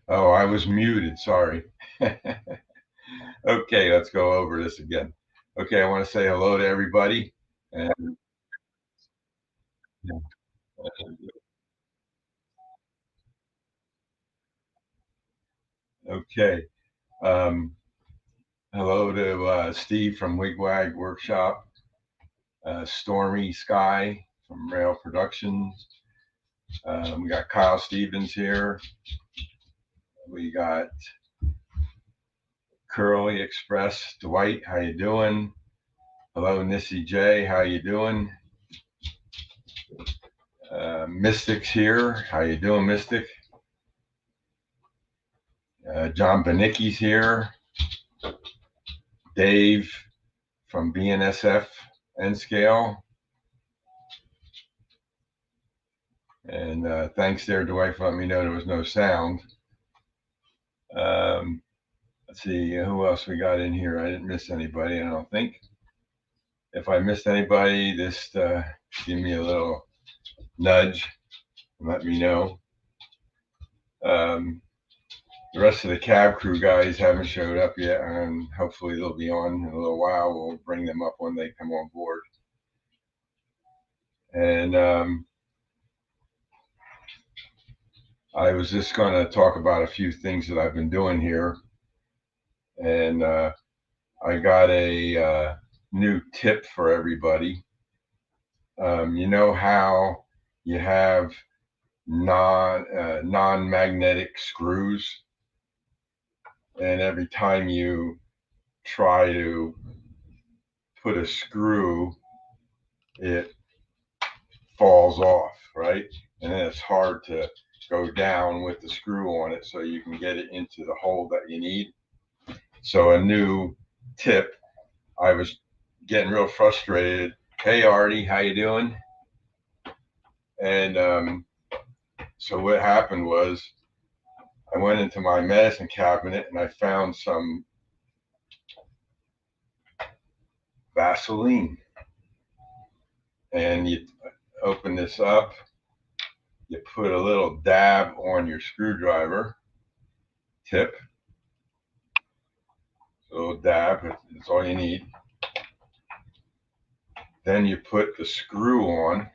Oh, I was muted. Sorry. Okay, let's go over this again. Okay, I want to say hello to everybody. And okay, um, hello to Steve from Wigwag Workshop, Stormy Sky from Rail Productions. We got Kyle Stevens here. We got Curly Express, Dwight. How you doing? Hello, Nissy J. How you doing? Mystic's here. How you doing, Mystic? John Benicki's here. Dave from BNSF N Scale. And thanks there, Dwight, for letting me know there was no sound. Um, let's see who else we got in here. I didn't miss anybody, I don't think. If I missed anybody, just give me a little nudge and let me know. Um, the rest of the cab crew guys haven't showed up yet, and hopefully they'll be on in a little while. We'll bring them up when they come on board. And I was just going to talk about a few things that I've been doing here. And I got a new tip for everybody. You know how you have non-magnetic screws, and every time you try to put a screw, it falls off, right? And then it's hard to go down with the screw on it so you can get it into the hole that you need. So a new tip, I was getting real frustrated. Hey Artie, how you doing? And so what happened was I went into my medicine cabinet and I found some Vaseline. And you open this up, you put a little dab on your screwdriver tip. A little dab, that's all you need. Then you put the screw on.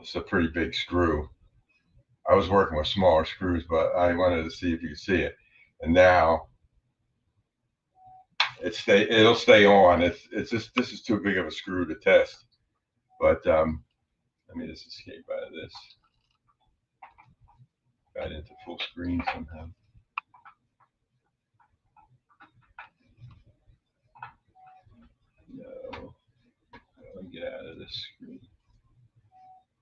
It's a pretty big screw. I was working with smaller screws, but I wanted to see if you could see it. And now it'll stay on. It's just this is too big of a screw to test. But let me just escape out of this. Got into full screen somehow. No, let me get out of this screen.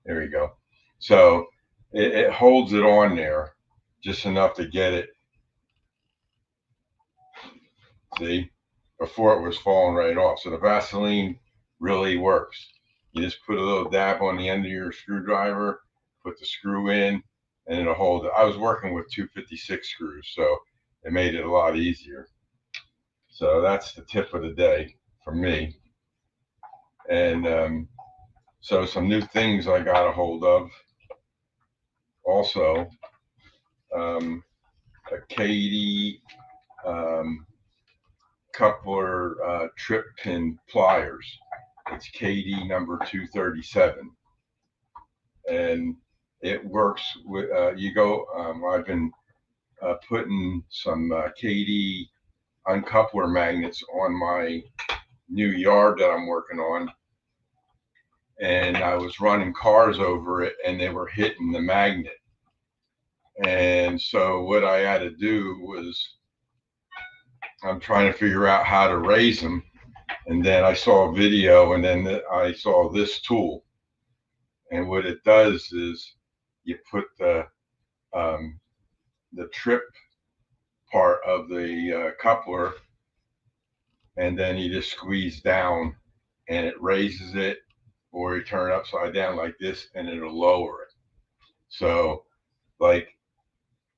There we go. So it holds it on there just enough to get it. See, before it was falling right off. So the Vaseline really works. You just put a little dab on the end of your screwdriver, put the screw in, and it'll hold it. I was working with 256 screws, so it made it a lot easier. So that's the tip of the day for me. And so some new things I got a hold of. Also, a Katie coupler trip pin pliers. It's KD number 237. And it works with, you go, I've been putting some KD uncoupler magnets on my new yard that I'm working on. And I was running cars over it and they were hitting the magnet. And so what I had to do was I'm trying to figure out how to raise them. And then I saw a video and then I saw this tool. And what it does is you put the trip part of the coupler and then you just squeeze down and it raises it, or you turn it upside down like this and it'll lower it. So like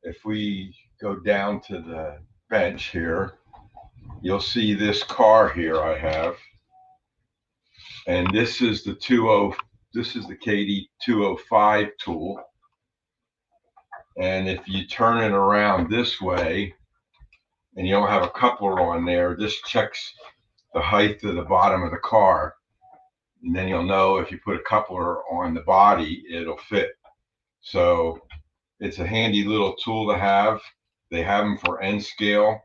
if we go down to the bench here, you'll see this car here I have, and this is the this is the KD 205 tool. And if you turn it around this way and you don't have a coupler on there, this checks the height of the bottom of the car. And then you'll know if you put a coupler on the body, it'll fit. So it's a handy little tool to have. They have them for N scale.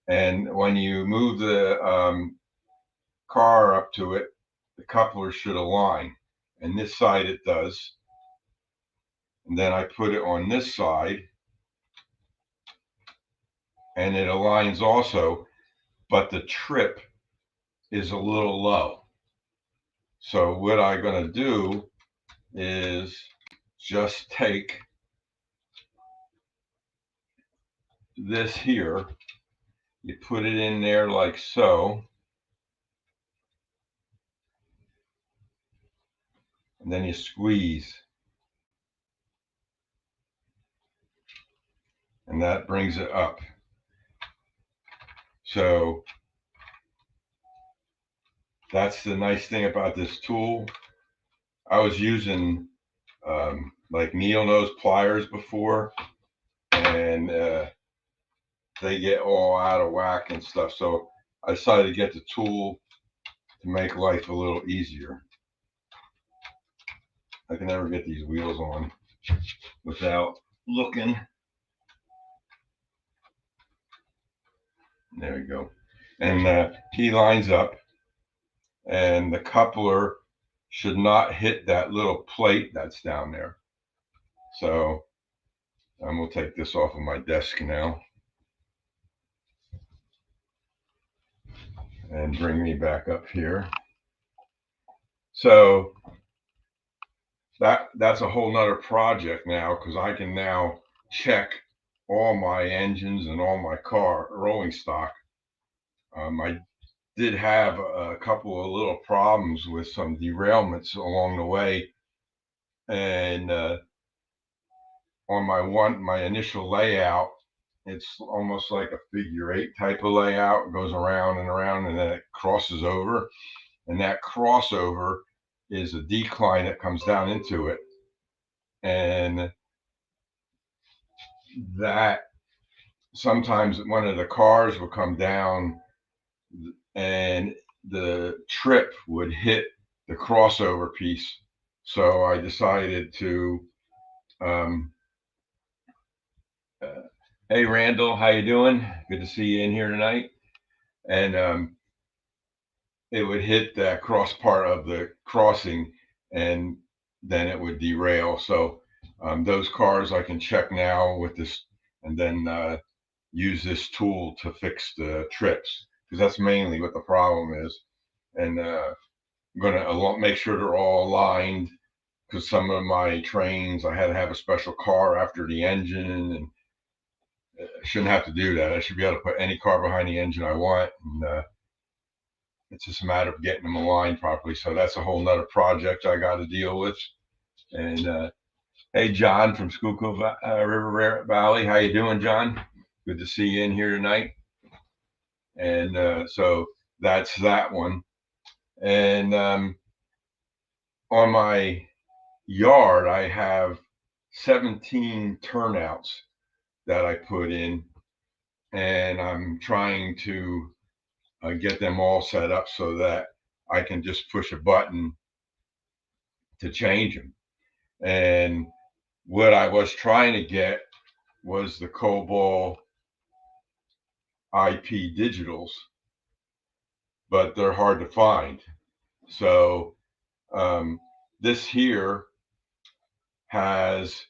And when you move the car up to it, the coupler should align. And this side it does. And then I put it on this side and it aligns also, but the trip is a little low. So what I'm going to do is just take this here, you put it in there like so, and then you squeeze, and that brings it up. So that's the nice thing about this tool. I was using like needle nose pliers before, and they get all out of whack and stuff. So I decided to get the tool to make life a little easier. I can never get these wheels on without looking. There we go. And he lines up, and the coupler should not hit that little plate that's down there. So I'm going to take this off of my desk now and bring me back up here. So that's a whole nother project now, because I can now check all my engines and all my car rolling stock. I did have a couple of little problems with some derailments along the way, and on my initial layout, it's almost like a figure 8 type of layout. It goes around and around, and then it crosses over, and that crossover is a decline that comes down into it, and that sometimes one of the cars will come down and the trip would hit the crossover piece. So I decided to hey Randall, how you doing? Good to see you in here tonight. And it would hit that cross part of the crossing, and then it would derail. So those cars I can check now with this, and then use this tool to fix the trips, because that's mainly what the problem is. And I'm going to make sure they're all aligned, because some of my trains I had to have a special car after the engine, and I shouldn't have to do that. I should be able to put any car behind the engine I want, and it's just a matter of getting them aligned properly. So that's a whole nother project I got to deal with. And hey, John from Schuylkill River Valley, how you doing, John? Good to see you in here tonight. And so that's that one. And on my yard, I have 17 turnouts that I put in, and I'm trying to get them all set up so that I can just push a button to change them. And what I was trying to get was the COBOL IP digitals, but they're hard to find. So this here has,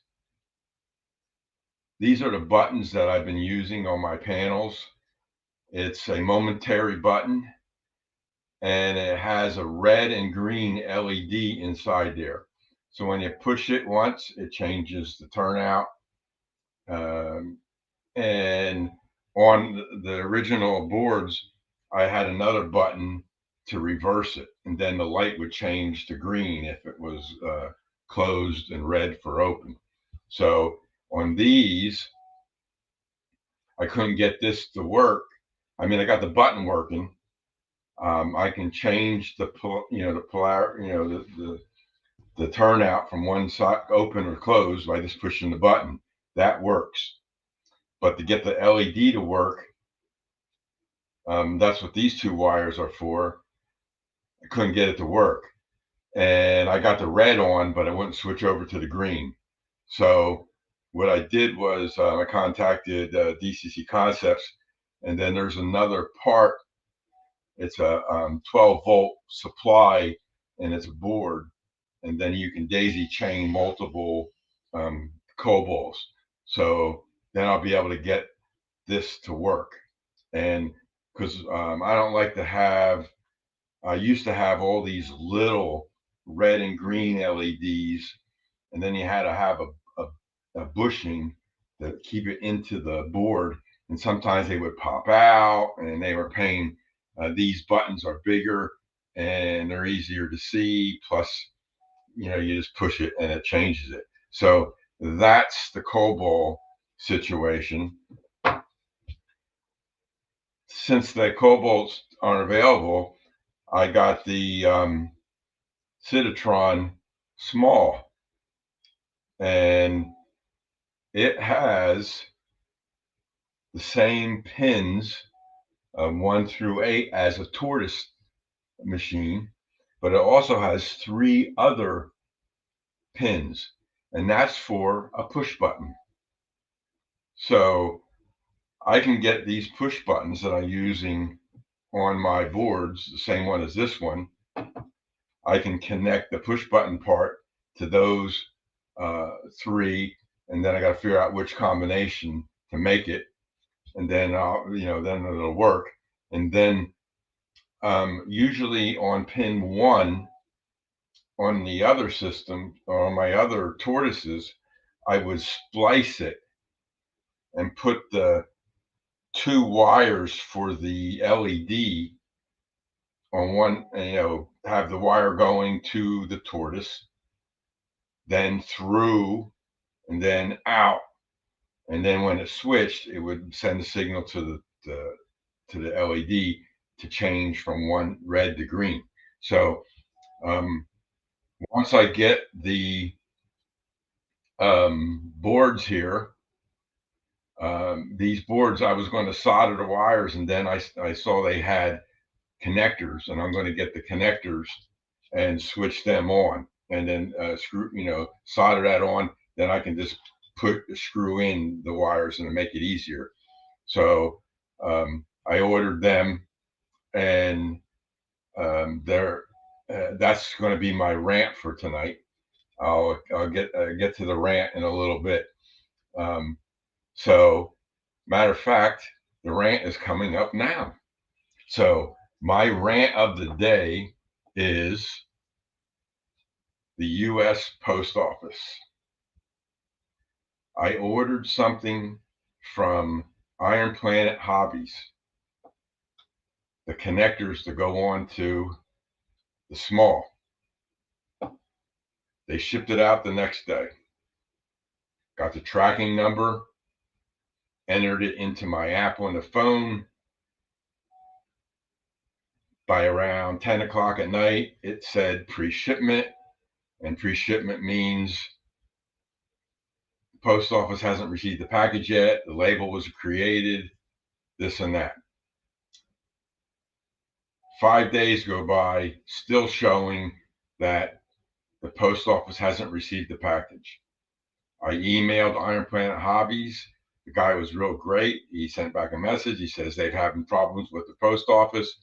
these are the buttons that I've been using on my panels. It's a momentary button, and it has a red and green LED inside there. So when you push it once, it changes the turnout. And on the original boards, I had another button to reverse it, and then the light would change to green if it was closed and red for open. So on these, I couldn't get this to work. I mean, I got the button working. I can change the the the turnout from one side open or closed by just pushing the button. That works. But to get the LED to work, that's what these two wires are for. I couldn't get it to work. And I got the red on, but I wouldn't switch over to the green. So what I did was I contacted DCC Concepts, and then there's another part. It's a 12-volt supply, and it's a board, and then you can daisy chain multiple cobalts. So then I'll be able to get this to work. And because I don't like to have, I used to have all these little red and green LEDs, and then you had to have a bushing to keep it into the board. And sometimes they would pop out, and they were pain. These buttons are bigger and they're easier to see. Plus, you just push it and it changes it. So that's the COBOL situation. Since the cobalts aren't available, I got the Citatron small, and it has the same pins 1 through 8 as a tortoise machine, but it also has 3 other pins, and that's for a push button. So I can get these push buttons that I'm using on my boards, the same one as this one. I can connect the push button part to those 3, and then I got to figure out which combination to make it, and then then it'll work. And then usually on pin 1 on the other system, or on my other tortoises, I would splice it and put the 2 wires for the LED on one, have the wire going to the tortoise, then through, and then out. And then when it switched, it would send a signal to the LED to change from one red to green. So once I get the boards here, these boards, I was going to solder the wires, and then I saw they had connectors, and I'm going to get the connectors and switch them on, and then solder that on. Then I can just screw in the wires and make it easier. So I ordered them, and that's going to be my rant for tonight. I'll get to the rant in a little bit. So matter of fact, the rant is coming up now. So my rant of the day is the U.S. Post Office. I ordered something from Iron Planet Hobbies, the connectors to go on to the small. They shipped it out the next day. Got the tracking number, entered it into my app on the phone. By around 10 o'clock at night, it said pre-shipment, and pre-shipment means the post office hasn't received the package yet, the label was created, this and that. 5 days go by, still showing that the post office hasn't received the package. I emailed Iron Planet Hobbies. The guy was real great. He sent back a message. He says they've having problems with the post office.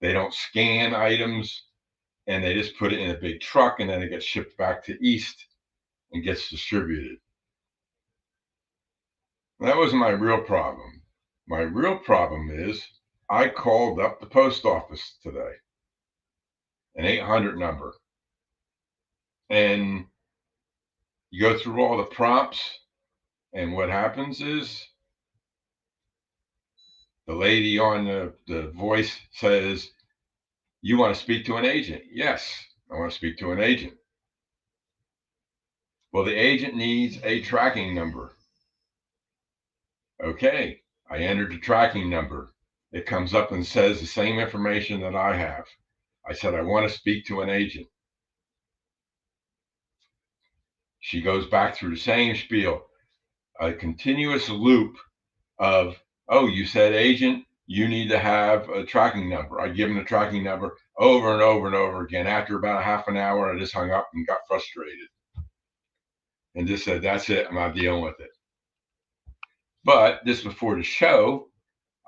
They don't scan items, and they just put it in a big truck, and then it gets shipped back to East and gets distributed. That wasn't my real problem. My real problem is I called up the post office today, an 800 number, and you go through all the prompts, and what happens is the lady on the voice says, "You want to speak to an agent?" Yes, I want to speak to an agent. Well, the agent needs a tracking number. Okay, I entered the tracking number. It comes up and says the same information that I have. I said, I want to speak to an agent. She goes back through the same spiel, a continuous loop of, oh, you said agent, you need to have a tracking number. I give them the tracking number over and over and over again. After about a half an hour, I just hung up and got frustrated and just said, that's it. I'm not dealing with it. But just before the show,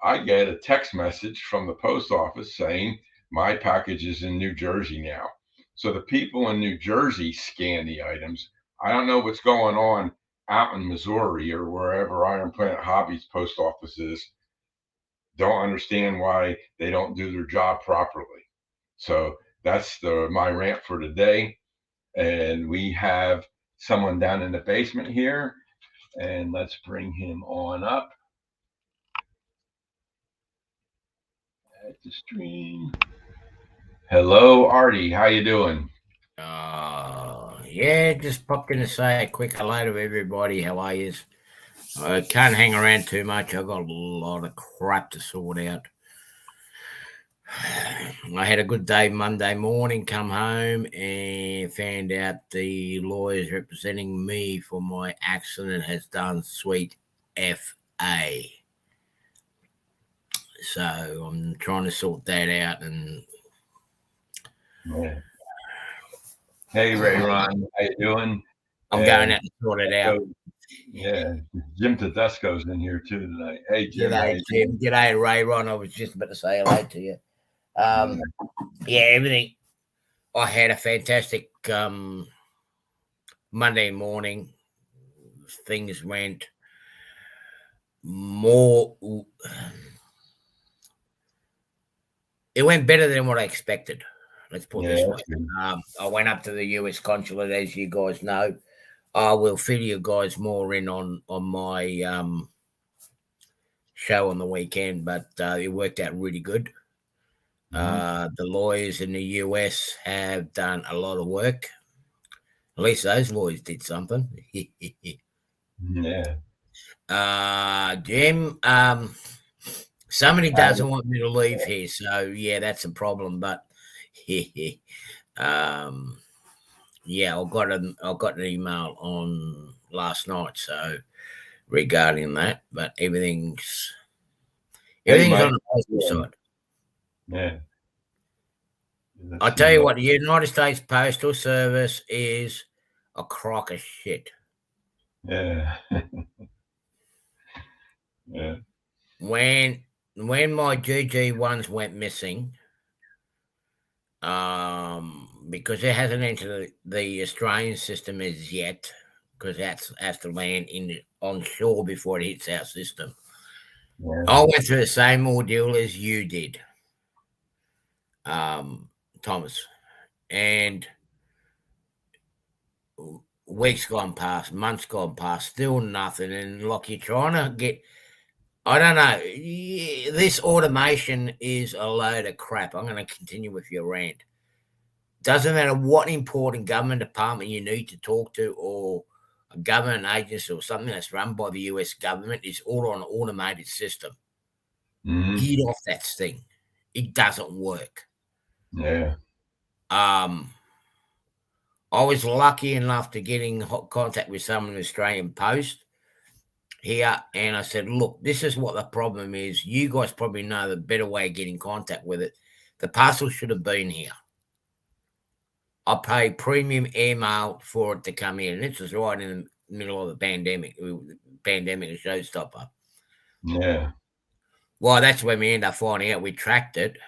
I get a text message from the post office saying my package is in New Jersey now. So the people in New Jersey scan the items. I don't know what's going on out in Missouri or wherever Iron Planet Hobbies post office is. Don't understand why they don't do their job properly. So that's my rant for today. And we have someone down in the basement here, and let's bring him on up at the stream. Hello, Artie. How you doing? Yeah, just popped in to say a quick hello to everybody. How are you? I can't hang around too much. I've got a lot of crap to sort out. I had a good day Monday morning, come home and found out the lawyers representing me for my accident has done sweet FA. So I'm trying to sort that out. And Yeah. Hey, Ray Ron. How you doing? I'm going out to sort it out. Yeah, Jim Tedesco's in here too tonight. Hey, Jim. G'day, Jim. G'day, Ray Ron. I was just about to say hello to you. Yeah, everything. I had a fantastic Monday morning. Things went more. It went better than what I expected. Let's put it this way. I went up to the US consulate, as you guys know. I will fill you guys more in on my show on the weekend, but it worked out really good. The lawyers in the US have done a lot of work. At least those lawyers did something. Yeah. Jim, somebody doesn't want me to leave here, so yeah, that's a problem. But yeah, I got an email on last night, so regarding that, but everything's on the positive side. Yeah. I tell you what, the United States Postal Service is a crock of shit. Yeah. Yeah. When my GG1s went missing, because it hasn't entered the Australian system as yet, because that has to land on shore before it hits our system. Yeah. I went through the same ordeal as you did, Thomas, and weeks gone past, months gone past, still nothing. And like you're trying to get, I don't know, this automation is a load of crap. I'm going to continue with your rant. Doesn't matter what important government department you need to talk to or a government agency or something that's run by the US government, it's all on an automated system. Mm-hmm. Get off that thing. It doesn't work. Yeah. I was lucky enough to get in contact with someone in Australian Post here, and I said, look, this is what the problem is. You guys probably know the better way of getting in contact with it. The parcel should have been here. I paid premium airmail for it to come in. This was right in the middle of the pandemic. Pandemic, a showstopper. Yeah. Well, that's when we ended up finding out we tracked it.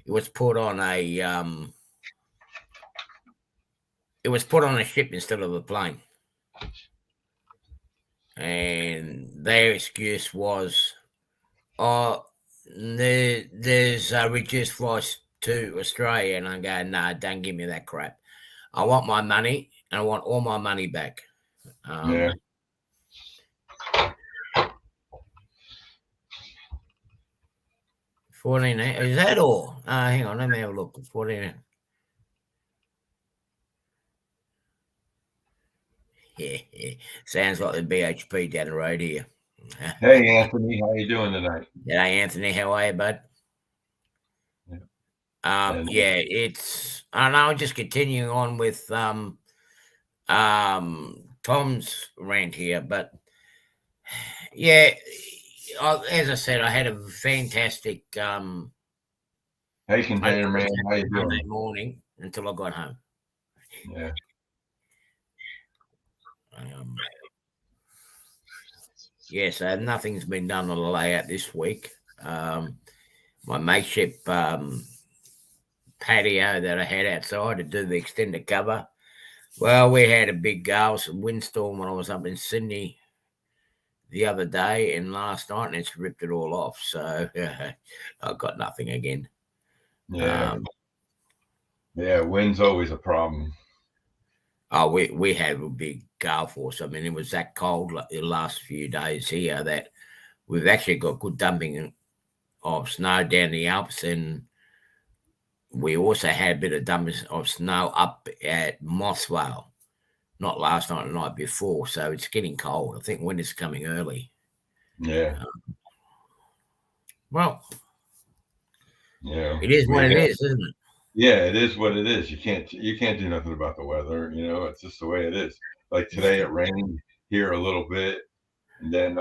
It was put on a ship instead of a plane. And their excuse was, there's a reduced flights to Australia. And I go, no, don't give me that crap. I want my money, and I want all my money back. Yeah. $14, is that all? Hang on, let me have a look. $14. Yeah. Sounds like the BHP down the road here. Hey, Anthony, how you doing tonight? Yeah, Anthony, how are you, bud? Yeah, it's, I don't know, just continuing on with Tom's rant here, but yeah, as I said, I had a fantastic Hey, Container Man, how you Monday doing? morning until I got home. Yeah, Um, so nothing's been done on the layout this week. My makeshift patio that I had outside to do the extended cover. Well, we had a big gale, some windstorm when I was up in Sydney the other day and last night, and it's ripped it all off. So I've got nothing again. yeah, yeah. Wind's always a problem. Oh, we had a big gale force. I mean, it was that cold the last few days here that we've actually got good dumping of snow down the Alps, and we also had a bit of dumping of snow up at Mossvale. Not last night, the night before. So it's getting cold. I think winter's coming early. Yeah, Well, yeah. it is what it is, isn't it? Yeah, it is what it is. You can't do nothing about the weather. It's just the way it is. Like today, it rained here a little bit, and then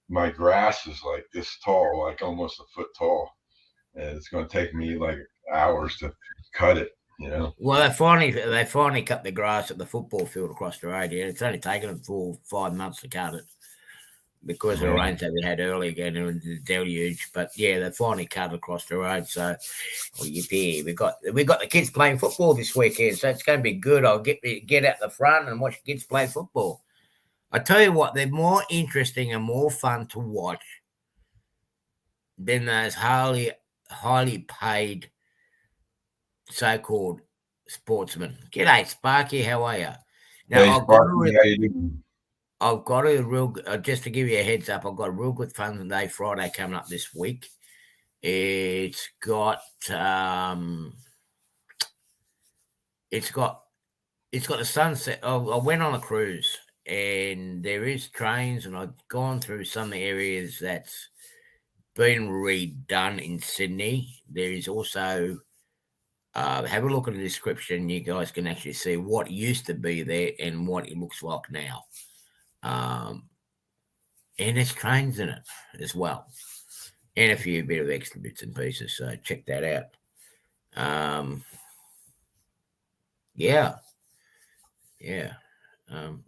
my grass is like this tall, like almost a foot tall, and it's going to take me like hours to cut it. Well, they finally cut the grass at the football field across the road. Yeah, it's only taken them 4 5 months to cut it because of the Yeah, rains that we had earlier again and the deluge. But yeah, they finally cut across the road. So, yippee! We got the kids playing football this weekend, so it's going to be good. I'll get out the front and watch kids play football. I tell you what, they're more interesting and more fun to watch than those highly paid so-called sportsmen. G'day, Sparky. How are you? Now, hey, Sparky, how you doing? I've got a real just to give you a heads up. I've got a real good fun day Friday coming up this week. It's got it's got the sunset. I went on a cruise and there is trains, and I've gone through some areas that's been redone in Sydney. There is also have a look at the description. You guys can actually see what used to be there and what it looks like now. And there's trains in it as well, and a few bit of extra bits and pieces. So check that out. Yeah, yeah.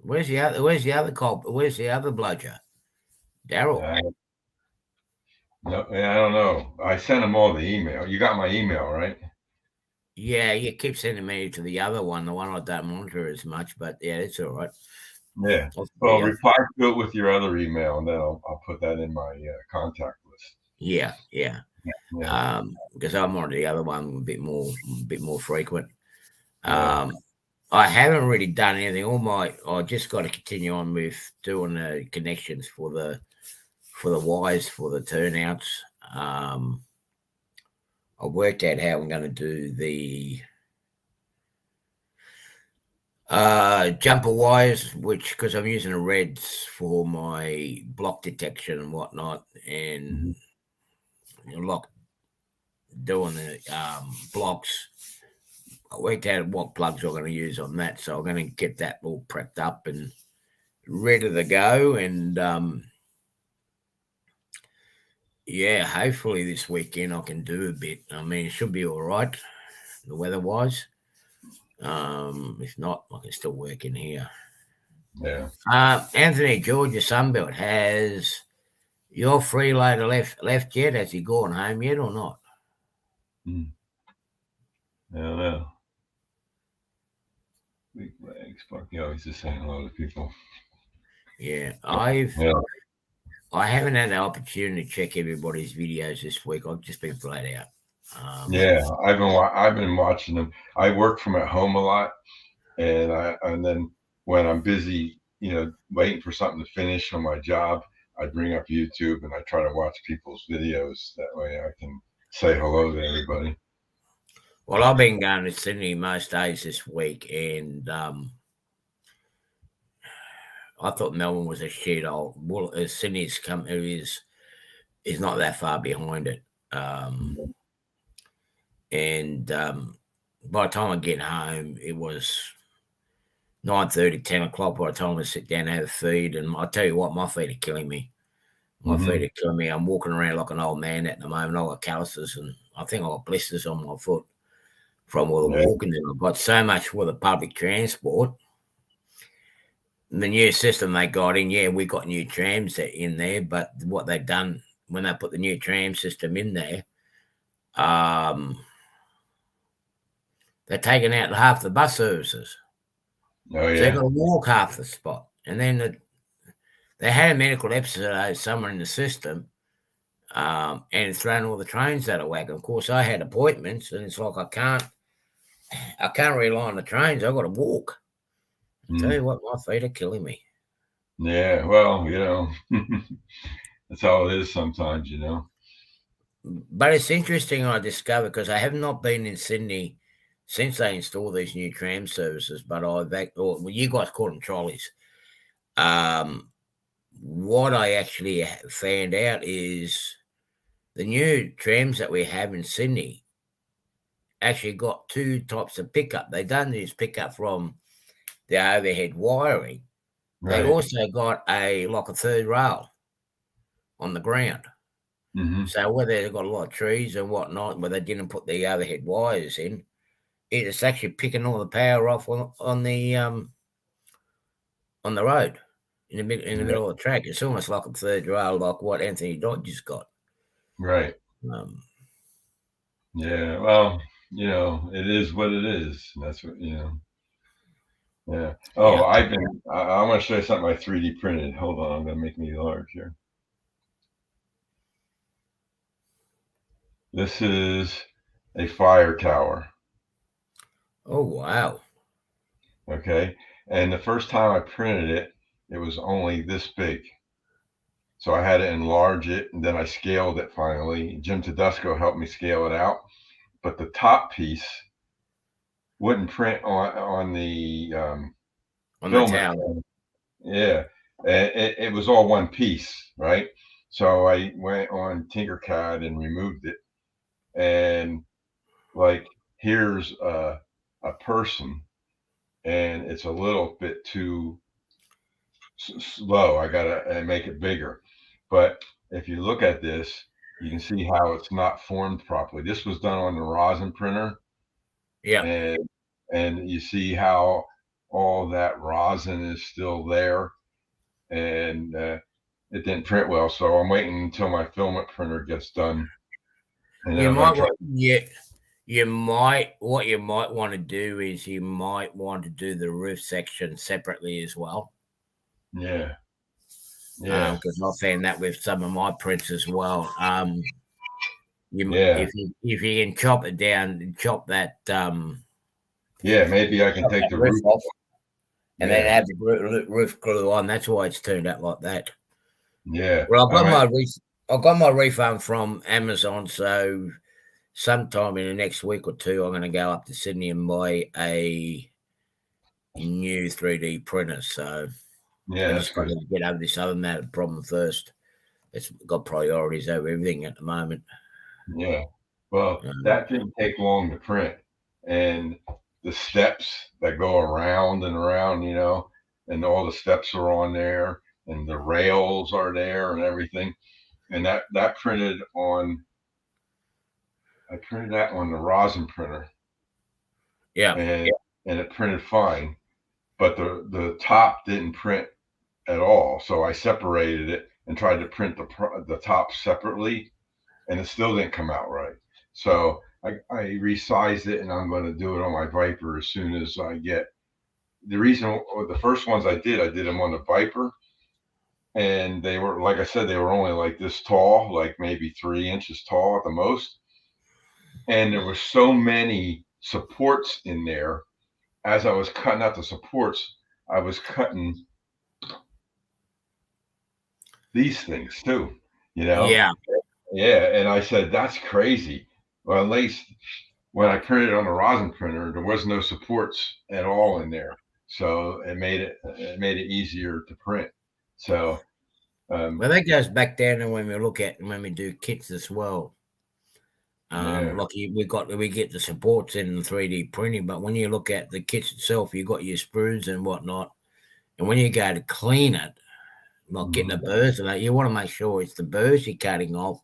Where's the other? Where's the other cop? Where's the other bludger? Daryl. No, I don't know. I sent them all the email. You got my email, right? Yeah, you keep sending me to the other one, the one I don't monitor as much, but yeah, it's all right. Yeah. Well, reply to it with your other email, and then I'll put that in my contact list. Yeah. Yeah. Because I'm on the other one a bit more frequent. Yeah. I haven't really done anything. I just got to continue on with doing the connections for the wires for the turnouts. I worked out how I'm going to do the jumper wires, which because I'm using the reds for my block detection and whatnot, and doing the blocks. I worked out what plugs I'm going to use on that, so I'm going to get that all prepped up and ready to go. And hopefully this weekend I can do a bit. I mean, it should be all right, the weather-wise. If not, I can still work in here. Yeah. Anthony Georgia Sunbelt, has your freeloader left yet? Has he gone home yet or not? I don't know. Big legs, Sparky always just saying hello to people. Yeah, I haven't had the opportunity to check everybody's videos this week. I've just been flat out. I've been watching them. I work from at home a lot, and then when I'm busy, waiting for something to finish on my job, I bring up YouTube and I try to watch people's videos. That way, I can say hello to everybody. Well, I've been going to Sydney most days this week, and I thought Melbourne was a shit hole. Well, Sydney's is not that far behind it. And by the time I get home, it was 9:30, 10 o'clock by the time I sit down and have a feed. And I tell you what, my feet are killing me. My feet are killing me. I'm walking around like an old man at the moment. I've got calluses and I think I've got blisters on my foot from all the walking that I've got. So much for the public transport. The new system they got in, yeah, we got new trams in there, but what they've done when they put the new tram system in there, they're taking out half the bus services. Oh, So yeah. they've got to walk half the spot. And then they had a medical episode somewhere in the system, and it's thrown all the trains out of whack. Of course, I had appointments, and it's like I can't rely on the trains. I've got to walk. I tell you what, my feet are killing me. Yeah, well, that's how it is sometimes, But it's interesting, I discovered, because I have not been in Sydney since they installed these new tram services, but you guys call them trolleys. What I actually found out is the new trams that we have in Sydney actually got two types of pickup. They don't use pickup from the overhead wiring. They Right. also got a third rail on the ground. So where they've got a lot of trees and whatnot, where they didn't put the overhead wires in, it's actually picking all the power off on the road in the middle of the track. It's almost like a third rail, like what Anthony Dodge's got. Right. Yeah. Well, it is what it is. That's what Yeah. Oh, Yeah. I want to show you something I 3D printed. Hold on, I'm gonna make me large here. This is a fire tower. Oh, wow. Okay. And the first time I printed it, it was only this big. So I had to enlarge it, and then I scaled it finally. Jim Tedesco helped me scale it out. But the top piece wouldn't print on the On the filament. tower. Yeah. It was all one piece, right? So I went on Tinkercad and removed it. And like, here's a person, and it's a little bit too slow. I gotta make it bigger. But if you look at this, you can see how it's not formed properly. This was done on the rosin printer, Yeah. and you see how all that rosin is still there, and it didn't print well. So I'm waiting until my filament printer gets done, and then You I'm going might to try. what you might want to do is you might want to do the roof section separately as well. Yeah. Because I found that with some of my prints as well. Yeah. If you can chop it down, chop that Yeah, maybe I can take the roof off and then have the roof glue on. That's why it's turned out like that. Yeah. Well, I got my refund from Amazon, so sometime in the next week or two, I'm going to go up to Sydney and buy a new 3D printer. So Yeah, I that's just got good. to get over this other matter problem first. It's got priorities over everything at the moment. Yeah. Well, that didn't take long to print. And the steps that go around and around, and all the steps are on there, and the rails are there and everything. And I printed that on the rosin printer. Yeah. And it printed fine, but the top didn't print at all. So I separated it and tried to print the top separately, and it still didn't come out right. So I resized it, and I'm going to do it on my Viper as soon as I get the first ones I did them on the Viper, and they were, like I said, they were only like this tall, like maybe 3 inches tall at the most. And there were so many supports in there. As I was cutting out the supports, I was cutting these things too, Yeah. Yeah. And I said, that's crazy. Well, at least when I printed on the rosin printer, there was no supports at all in there. So it made it easier to print. So, well, that goes back down to when we do kits as well. Yeah. We get the supports in 3D printing, but when you look at the kits itself, you got your sprues and whatnot, and when you go to clean it, like getting the burrs of that, you want to make sure it's the burrs you're cutting off,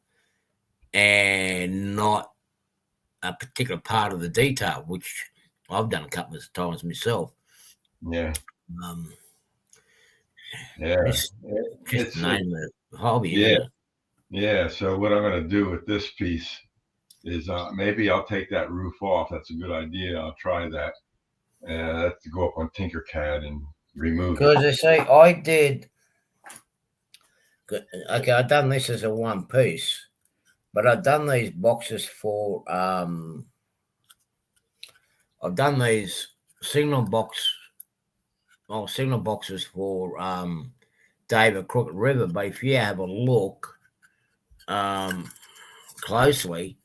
and not a particular part of the detail, which I've done a couple of times myself. Yeah. Um, Yeah. just It's name it hobby, yeah. isn't it? Yeah. So what I'm going to do with this piece is maybe I'll take that roof off. That's a good idea. I'll try that. And that's to go up on Tinkercad and remove it. Because I say I did. Okay, I've done this as a one piece, but I've done these boxes for. I've done these signal boxes for David Crooked River. But if you have a look closely,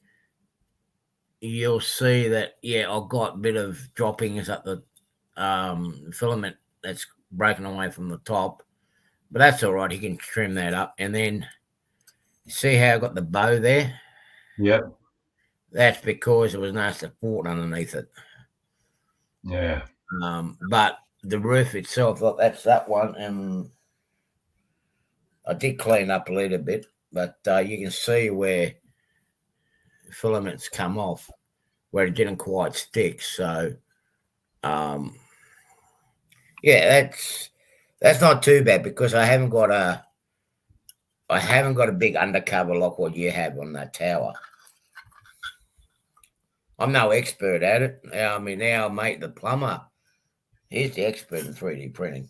you'll see that I've got a bit of droppings at the filament that's broken away from the top, but that's all right. You can trim that up, and then see how I got the bow there. Yep. That's because there was no support underneath it. Yeah. But the roof itself, look, that's that one, and I did clean up a little bit, but you can see where filaments come off, where it didn't quite stick. So, that's not too bad because I haven't got a big undercover like what you have on that tower. I'm no expert at it. I mean, our mate, the plumber, he's the expert in 3D printing.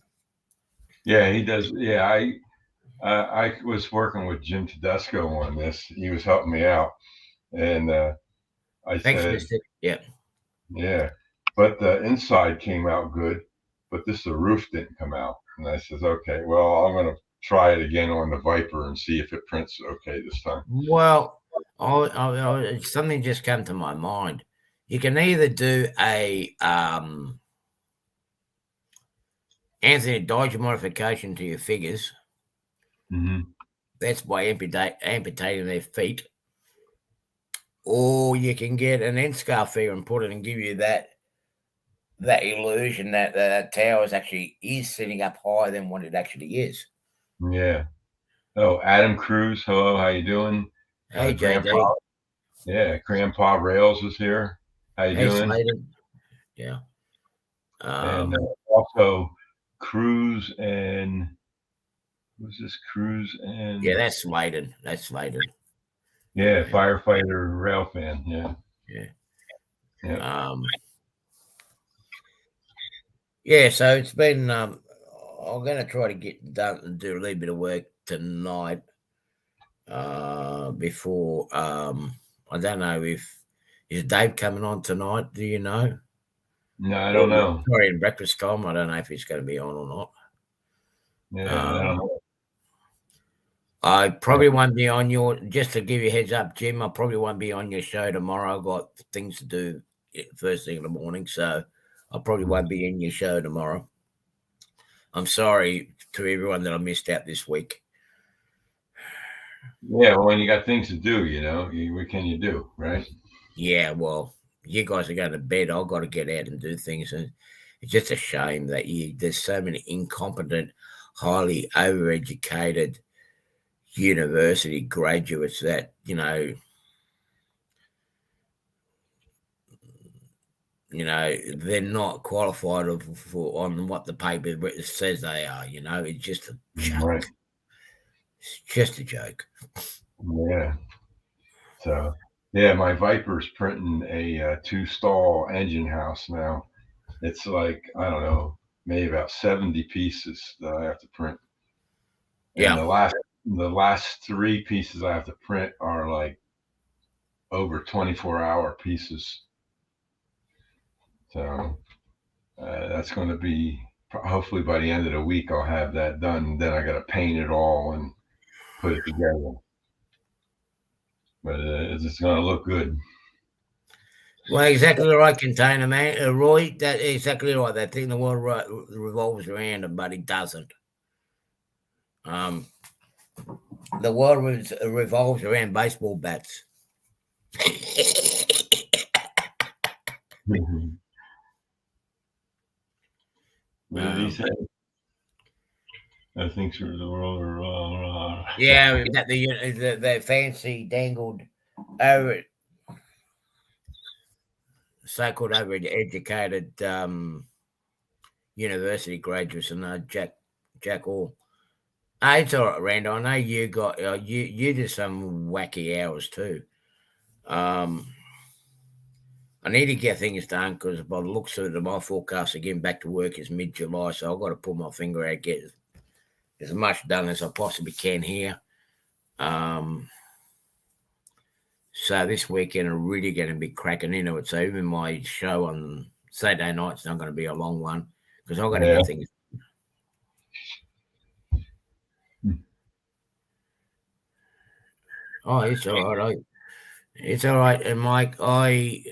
Yeah, he does. Yeah, I was working with Jim Tedesco on this. He was helping me out, and I said, yeah, but the inside came out good, but the roof didn't come out. And I says, okay, well, I'm going to try it again on the Viper and see if it prints okay this time. Well, something just came to my mind. You can either do a Anthony Dodge modification to your figures. Mm-hmm. That's by amputating their feet. Or you can get an end scar figure and put it and give you that illusion that that tower is sitting up higher than what it actually is. Yeah. Oh, Adam Cruz. Hello. How you doing? Hey, Grandpa. JD. Yeah. Grandpa Rails is here. How you doing? Sladen. Yeah. And also Cruz and who's this? Cruz and that's Sladen. Yeah, firefighter rail fan. Yeah. So it's been. I'm going to try to get done and do a little bit of work tonight. Before I don't know if is Dave coming on tonight. Do you know? No, I don't know. Sorry, in breakfast time. I don't know if he's going to be on or not. Yeah, I don't know. I probably won't be on your. Just to give you a heads up, Jim. I probably won't be on your show tomorrow. I've got things to do first thing in the morning, so I probably won't be in your show tomorrow. I'm sorry to everyone that I missed out this week. Yeah, well, when you got things to do, what can you do, right? Yeah, well, you guys are going to bed. I've got to get out and do things, and it's just a shame that there's so many incompetent, highly overeducated university graduates that they're not qualified for on what the paper says they are. It's just a joke. Right. It's just a joke. Yeah. So, yeah, my Viper's printing a 2-stall engine house now. It's like, I don't know, maybe about 70 pieces that I have to print. And the last 3 pieces I have to print are like over 24-hour pieces. So that's going to be hopefully by the end of the week I'll have that done. Then I got to paint it all and put it together. But it's going to look good. Well, exactly the right container, man. Roy, that's exactly right. That thing the world revolves around it, but it doesn't. The world revolves around baseball bats. What did he say? I think through the world or Yeah, we got the fancy dangled over so-called over-educated university graduates and Jack all. Hey, it's all right, Rand. I know you got you do some wacky hours too. I need to get things done because by the looks of it, my forecast of getting back to work is mid-July, so I've got to pull my finger out, get as much done as I possibly can here. So this weekend I'm really going to be cracking into it. So even my show on Saturday night's not going to be a long one because I've got to get things. Oh, it's all right. It's all right. And Mike, I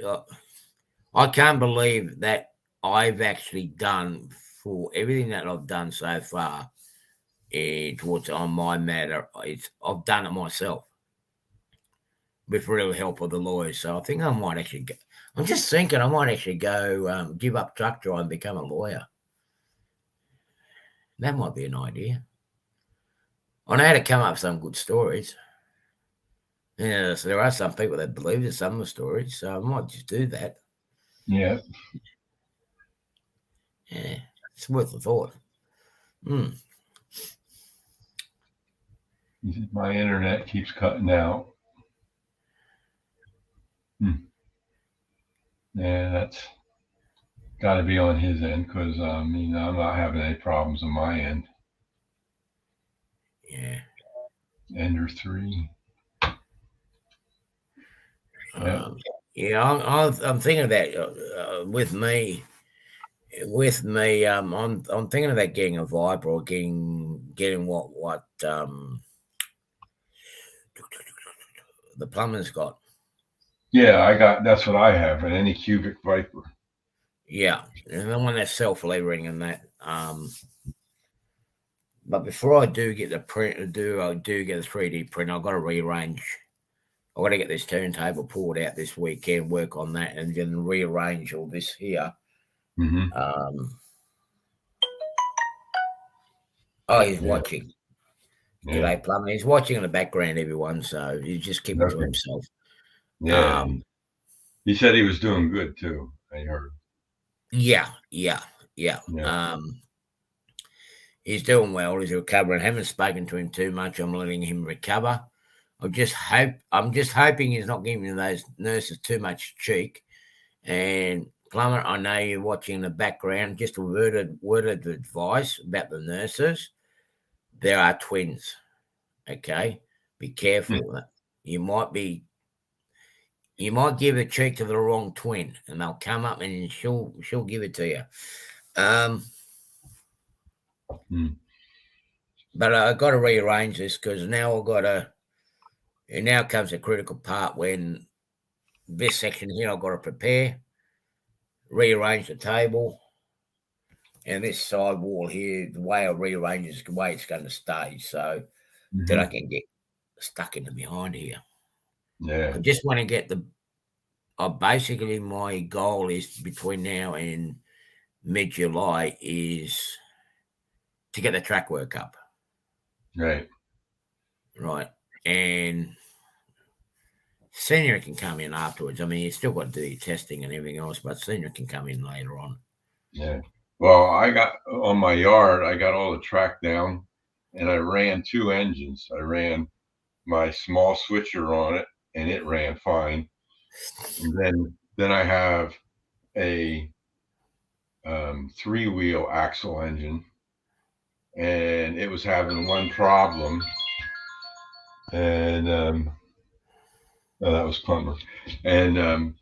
can't believe that I've actually done for everything that I've done so far towards on my matter. I've done it myself with real help of the lawyers. So I think I might actually go. I'm just thinking I might actually go give up truck drive and become a lawyer. That might be an idea. I know how to come up with some good stories. Yeah, so there are some people that believe in some of the stories, so I might just do that. Yeah. Yeah, it's worth a thought. My internet keeps cutting out. Yeah, that's got to be on his end because I'm not having any problems on my end. Yeah. Ender 3. I'm thinking of that with me. I'm thinking about getting a Viper or getting what the plumber's got. Yeah, that's what I have, an any cubic Viper. Yeah, and the one that's self-levering and that. But before I do get the print, I do get a 3D print. I've got to rearrange. I've got to get this turntable pulled out this weekend, work on that, and then rearrange all this here. Mm-hmm. He's watching. G'day, plumber. He's watching in the background, everyone. So he's just keeping to himself. Yeah. He said he was doing good too. I heard. Yeah. He's doing well. He's recovering. I haven't spoken to him too much. I'm letting him recover. I'm just hoping he's not giving those nurses too much cheek. And plumber, I know you're watching in the background. Just a word of advice about the nurses. There are twins. Okay, be careful. You might give a cheek to the wrong twin, and they'll come up and she'll give it to you. But I got to rearrange this because now and now comes the critical part when this section here I've got to prepare, rearrange the table, and this side wall here, the way I rearrange is the way it's going to stay, so that I can get stuck in the behind here. Yeah. I just want to get basically my goal is between now and mid-July is to get the track work up. Right. And senior can come in afterwards. I mean, you still got to do your testing and everything else, but senior can come in later on. Yeah. Well, I got on my yard, I got all the track down and I ran 2 engines. I ran my small switcher on it and it ran fine. And then I have a 3-wheel axle engine and it was having one problem. And that was plumber. And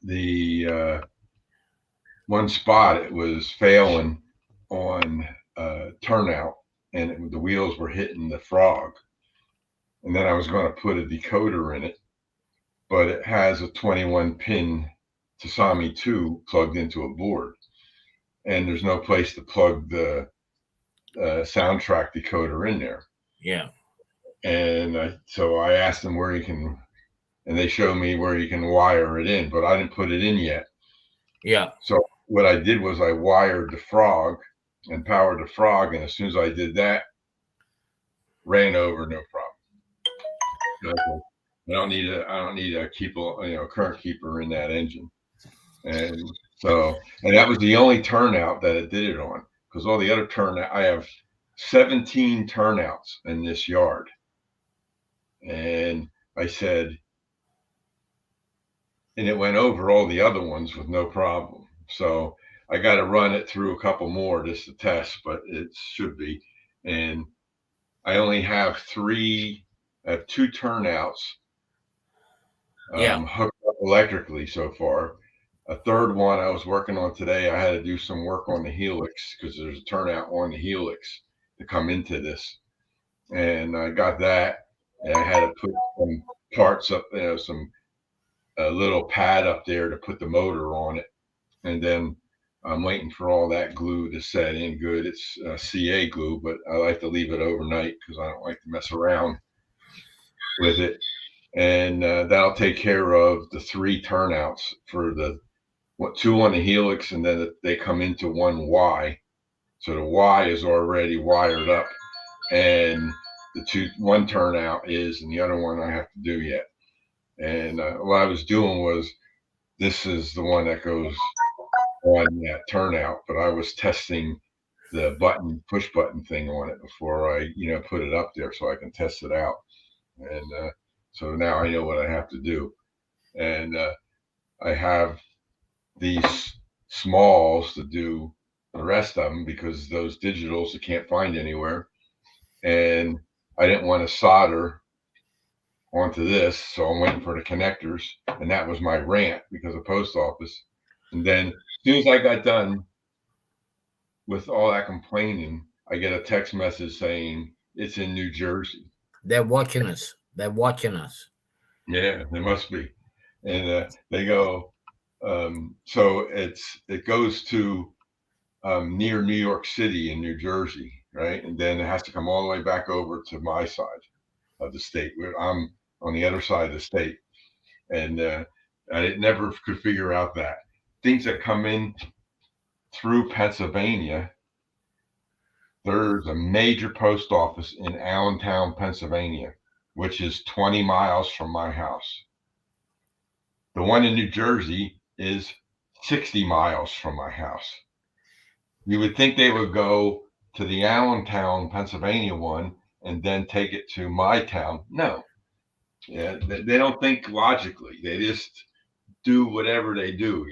the one spot it was failing on turnout, and the wheels were hitting the frog. And then I was going to put a decoder in it, but it has a 21-pin Tasami 2 plugged into a board, and there's no place to plug the soundtrack decoder in there. Yeah. And so I asked him where you can and they show me where you can wire it in, but I didn't put it in yet. Yeah. So what I did was I wired the frog and powered the frog, and as soon as I did that, ran over, no problem. I don't need a keeper, current keeper in that engine. And that was the only turnout that it did it on, because all the other turnout, I have 17 turnouts in this yard. And I said, and it went over all the other ones with no problem. So I got to run it through a couple more just to test, but it should be. And I only have I have 2 turnouts hooked up electrically so far. A third one I was working on today. I had to do some work on the helix because there's a turnout on the helix to come into this, and I got that. And I had to put some parts up, a little pad up there to put the motor on it, and then I'm waiting for all that glue to set in good. It's CA glue, but I like to leave it overnight because I don't like to mess around with it. And that'll take care of the 3 turnouts for the 2 on the helix, and then they come into one Y. So the Y is already wired up, and the 1 turnout is, and the other one I have to do yet. And what I was doing was, this is the one that goes on that turnout, but I was testing the push button thing on it before I, put it up there so I can test it out. And so now I know what I have to do. And I have these smalls to do the rest of them, because those digitals you can't find anywhere. And I didn't want to solder onto this, so I'm waiting for the connectors. And that was my rant because of post office. And then as soon as I got done with all that complaining, I get a text message saying it's in New Jersey. They're watching us. They're watching us. Yeah, they must be. And they go, so it goes to near New York City in New Jersey, right? And then it has to come all the way back over to my side of the state, where I'm on the other side of the state. And I never could figure out that things that come in through Pennsylvania, there's a major post office in Allentown, Pennsylvania, which is 20 miles from my house. The one in New Jersey is 60 miles from my house. You would think they would go to the Allentown, Pennsylvania one and then take it to my town. No. Yeah, they don't think logically. They just do whatever they do,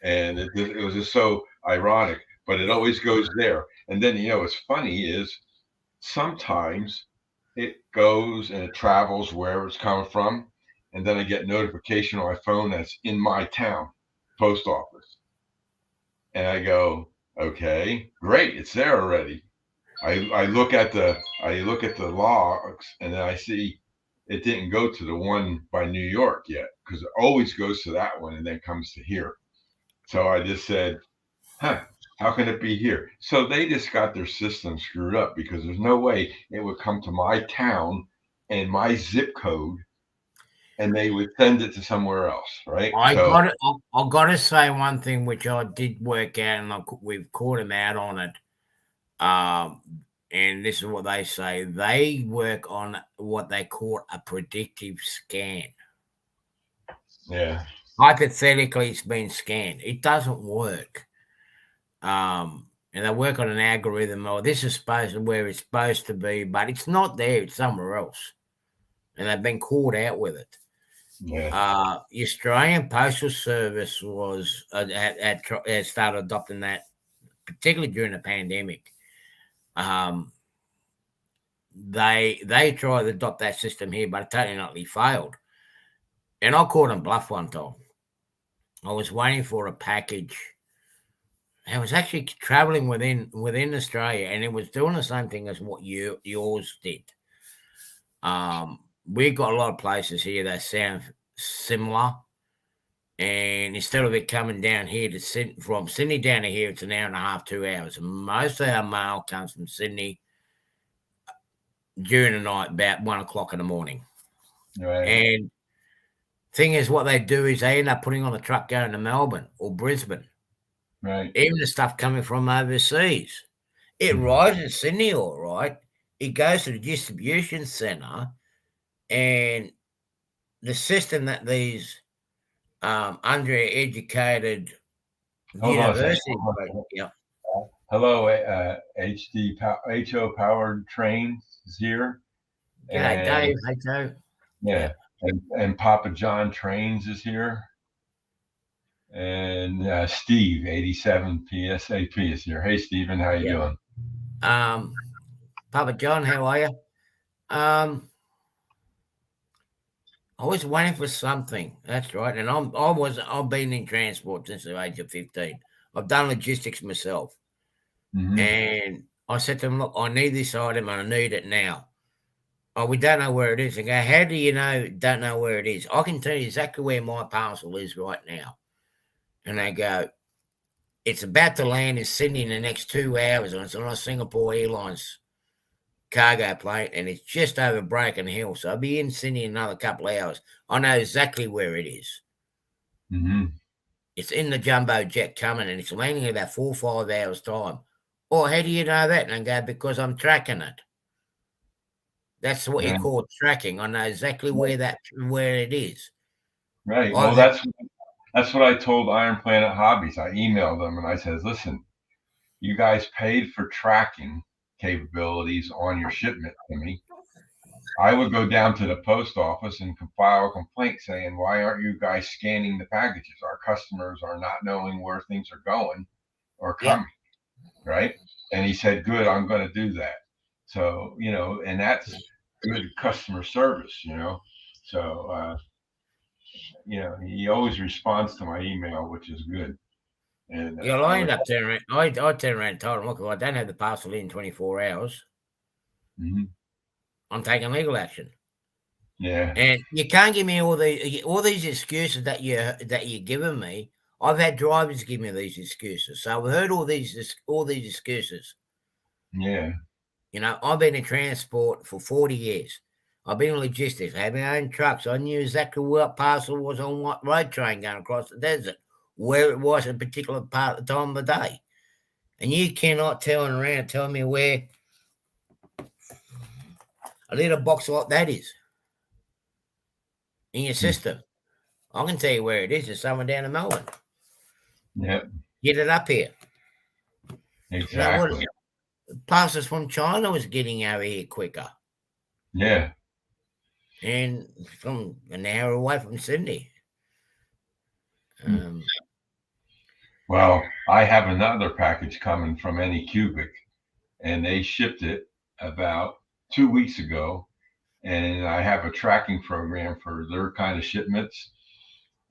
And it was just so ironic, but it always goes there. And then, what's funny is sometimes it goes and it travels wherever it's coming from. And then I get notification on my phone that's in my town post office. And I go, okay, great, it's there already. I look at the logs, and then I see it didn't go to the one by New York yet, because it always goes to that one and then comes to here. So I just said, how can it be here? So they just got their system screwed up, because there's no way it would come to my town and my zip code and they would send it to somewhere else, right? I got to say one thing which I did work out, and we've caught him out on it. And this is what they say: they work on what they call a predictive scan. Yeah. Hypothetically, it's been scanned. It doesn't work. And they work on an algorithm. Or this is supposed to where it's supposed to be, but it's not there. It's somewhere else, and they've been caught out with it. Yeah. The Australian Postal Service was had started adopting that, particularly during the pandemic. They tried to adopt that system here, but it totally failed. And I called them bluff one time. I was waiting for a package. I was actually traveling within Australia, and it was doing the same thing as what yours did. We've got a lot of places here that sound similar, and instead of it coming down here from Sydney down to here, it's an hour and a half, 2 hours. Most of our mail comes from Sydney during the night, about 1 o'clock in the morning. Right. And Thing is, what they do is they end up putting on a truck going to Melbourne or Brisbane. Right. Even the stuff coming from overseas. It arrives in Sydney, all right. It goes to the distribution centre, and the system that these undereducated Hold on a second. universities, yeah, Hello, HO powered trains is here. g'day, And Dave. Hey, Joe. yeah, and Papa John Trains is here. And Steve, 87 PSAP is here. Hey, Steven, how you doing? Papa John, how are you? I was waiting for something. That's right. And I've been in transport since the age of 15. I've done logistics myself. Mhm. And I said to them, look, I need this item and I need it now. Oh, we don't know where it is. They go, how do you know don't know where it is? I can tell you exactly where my parcel is right now. And they go, it's about to land in Sydney in the next 2 hours, and it's on a Singapore Airlines cargo plane, and it's just over Broken Hill. So I'll be in Sydney in another couple of hours. I know exactly where it is. Mhm. It's in the jumbo jet coming, and it's landing in about 4 or 5 hours' time. Or how do you know that? And I go, because I'm tracking it. That's what you call tracking. I know exactly where it is. Right. I've Well, that's what I told Iron Planet Hobbies. I emailed them and I said, listen, you guys paid for tracking capabilities on your shipment to me. I would go down to the post office and file a complaint saying, why aren't you guys scanning the packages? Our customers are not knowing where things are going or coming. Right. And he said, good, I'm going to do that. So, and that's good customer service, So, he always responds to my email, which is good. And Yeah, I end up turning around. I turn around and told him, look, if I don't have the parcel in 24 hours, I'm taking legal action. Yeah. And you can't give me all these excuses that you're giving me. I've had drivers give me these excuses. So I've heard all these excuses. Yeah. I've been in transport for 40 years. I've been in logistics. I had my own trucks. I knew exactly what parcel was on what road train going across the desert, where it was at a particular part of the time of the day. And you cannot turn around and tell me where a little box like that is in your system. I can tell you where it is. It's somewhere down in Melbourne. Yep. Get it up here. Exactly. Parcels from China was getting over here quicker. Yeah. And from an hour away from Sydney. Well, I have another package coming from Anycubic, and they shipped it about 2 weeks ago. And I have a tracking program for their kind of shipments.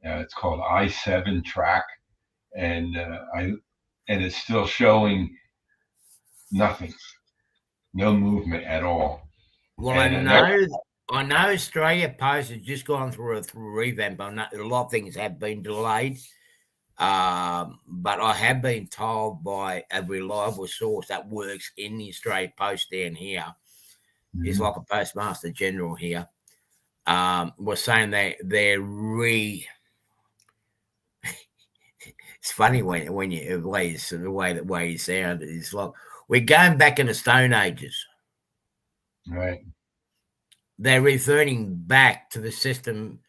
It's called I7 Track, and it's still showing nothing, no movement at all. Well, I know Australia Post has just gone through a revamp. I know a lot of things have been delayed, but I have been told by a reliable source that works in the Australia Post down here. It's like a postmaster general here. Was saying they're It's funny when you the way you sound. It's like we're going back in the Stone Ages. Right. They're reverting back to the system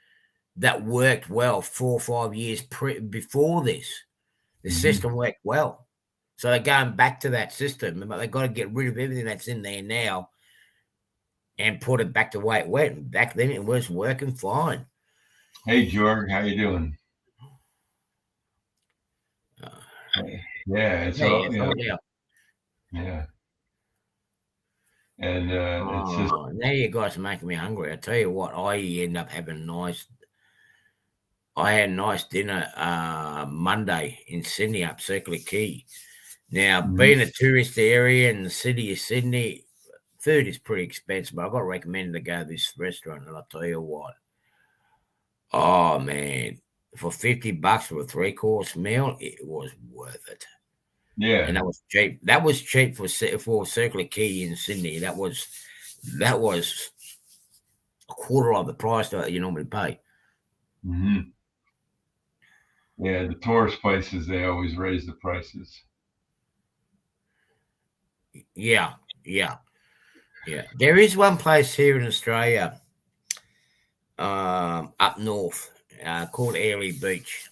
that worked well 4 or 5 years before this. The system worked well. So they're going back to that system, but they've got to get rid of everything that's in there now and put it back the way it went. Back then it was working fine. Hey, George, how you doing? Yeah, yeah. And it's just now you guys are making me hungry. I tell you what, I end up having I had a nice dinner Monday in Sydney up Circular Quay. Now, being a tourist area in the city of Sydney, food is pretty expensive, but I got recommended to go to this restaurant, and I'll tell you what. Oh man, for $50 for a 3-course meal, it was worth it. Yeah. And that was cheap. That was cheap for Circular Quay in Sydney. That was a quarter of the price that you normally pay. Mm-hmm. Yeah, the tourist places, they always raise the prices. Yeah, yeah, yeah. There is one place here in Australia, up north, called Airlie Beach,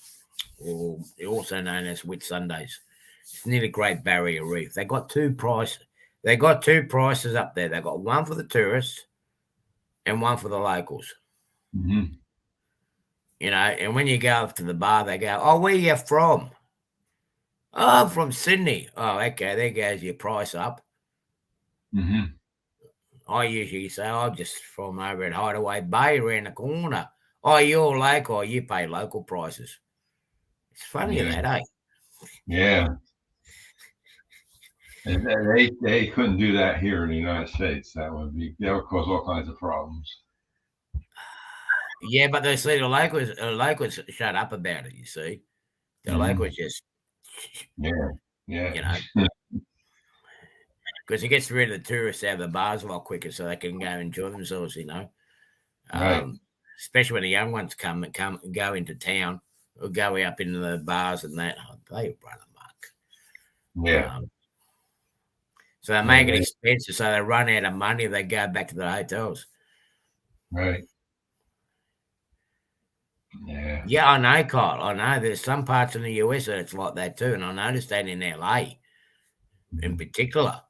or also known as Whitsundays. It's near the Great Barrier Reef. They got two prices. They got two prices up there. They got one for the tourists and one for the locals. Mm-hmm. You know, and when you go up to the bar, they go, "Oh, where you from?" "Oh, I'm from Sydney." "Oh, okay, there goes your price up." Mm-hmm. I usually say, "I'm just from over at Hideaway Bay around the corner." "Oh, you're local, you pay local prices." It's funny Yeah. that, eh? Yeah. And they couldn't do that here in the United States. That would cause all kinds of problems. Yeah, but they see the locals shut up about it, you see. The Mm-hmm. locals just, Yeah. Yeah. you know, because it gets rid of the tourists out of the bars a lot quicker so they can go enjoy themselves, you know. Right. Especially when the young ones come and go into town or go up into the bars and that. Oh, they run Yeah. amok. So they Yeah. make it expensive, so they run out of money, they go back to the hotels. Right. Yeah. Yeah, I know, Kyle. I know there's some parts in the US that it's like that too, and I noticed that in LA in Mm-hmm. particular.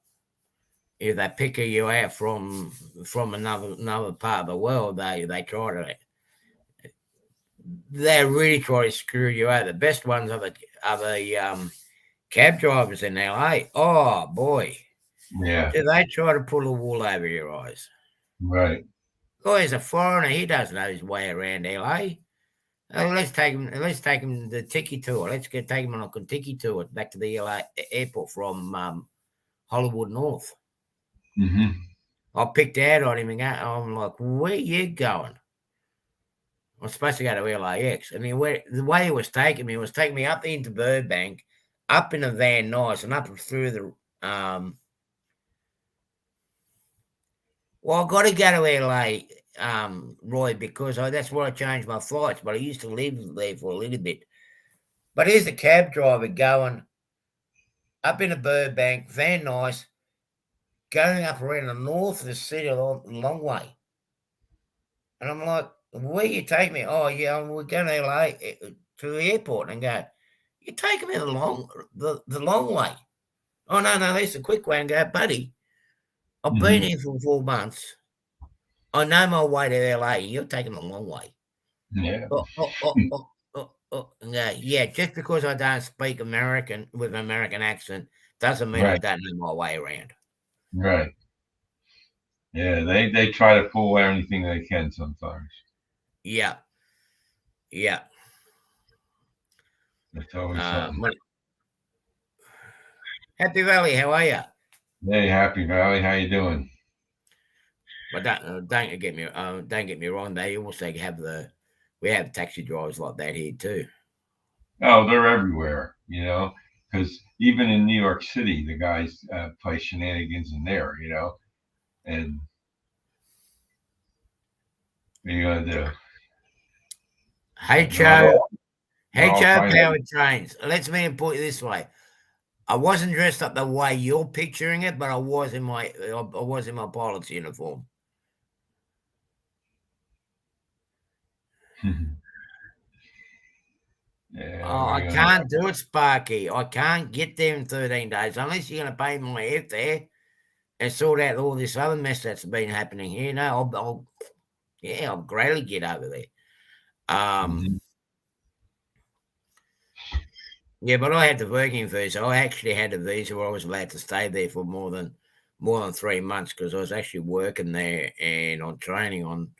If they pick you out from another part of the world, they try to they really try to screw you out. The best ones are the cab drivers in LA. Oh boy, Yeah. do they try to pull the wool over your eyes? Right. Oh, he's a foreigner. He doesn't know his way around LA. Oh, let's take him. Let's take him the tiki tour. Take him on a tiki tour back to the LA airport from Hollywood North. Mm-hmm. I picked out on him and I'm like, "Where you going?" I'm supposed to go to LAX. I mean, the way he was taking me up into Burbank, up in a Van Nuys, and up through the Well, I got to go to LA, Roy, because that's where I changed my flights. But I used to live there for a little bit. But here's the cab driver going up into Burbank, Van Nuys, going up around the north of the city a long way. And I'm like, "Where you take me?" "Oh, yeah, we're going to LA to the airport." And I go, "You're taking me the long way." "Oh, no, that's the quick way." And go, "Buddy, I've been Mm-hmm. here for 4 months. I know my way to LA. You're taking the long way." Yeah. And go, "Yeah, just because I don't speak American with an American accent doesn't mean I Right. don't know my way around." Right. Yeah. They try to pull anything they can sometimes. Yeah, yeah. It's always something. When, Happy Valley, how are you? Hey, Happy Valley, how you doing? But don't get me wrong. They also we have taxi drivers like that here too. Oh, they're everywhere, because even in New York City, the guys play shenanigans in there, and what are you gonna do? But HO they're all HO trying to. powered trains. Let's me put it this way. I wasn't dressed up the way you're picturing it, but I was in my pilot's uniform. Yeah, Oh, what are I you gonna can't do it, Sparky. I can't get there in 13 days unless you're going to pay my airfare and sort out all this other mess that's been happening here. No, I'll gladly get over there. do? Yeah, but I had the working visa. I actually had a visa where I was allowed to stay there for more than 3 months because I was actually working there and on training on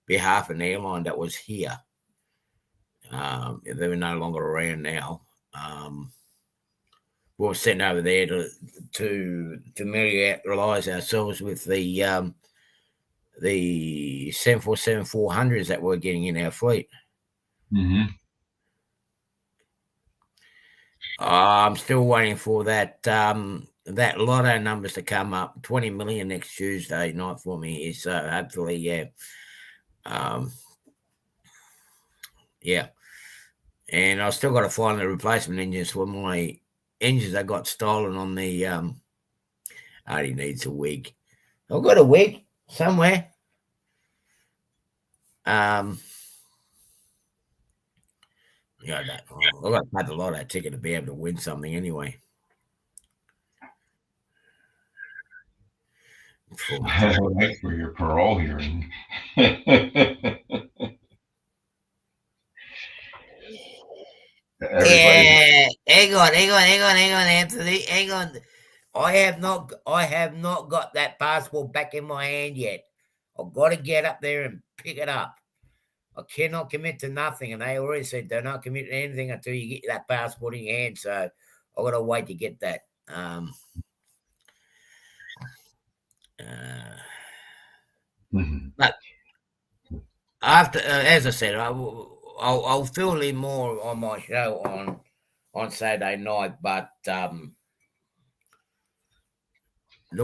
behalf of an airline that was here. They were no longer around now. We were sent over there to familiarise ourselves with the 747-400s that we're getting in our fleet. Mm-hmm. I'm still waiting for that lotto numbers to come up. 20 million next Tuesday night for me. So hopefully, yeah. Um, Yeah. And I still got to find the replacement engines for my engines that got stolen on the. Only needs a wig. I've got a wig somewhere. Yeah, I've got to pay the lotto ticket to be able to win something anyway. Right for your parole hearing. Yeah, hang on, Anthony, hang on. I have not got that passport back in my hand yet. I've got to get up there and pick it up. I cannot commit to nothing, and they already said do not commit to anything until you get that passport in your hand. So I've got to wait to get that. But after, as I said, I'll fill in more on my show on Saturday night. But the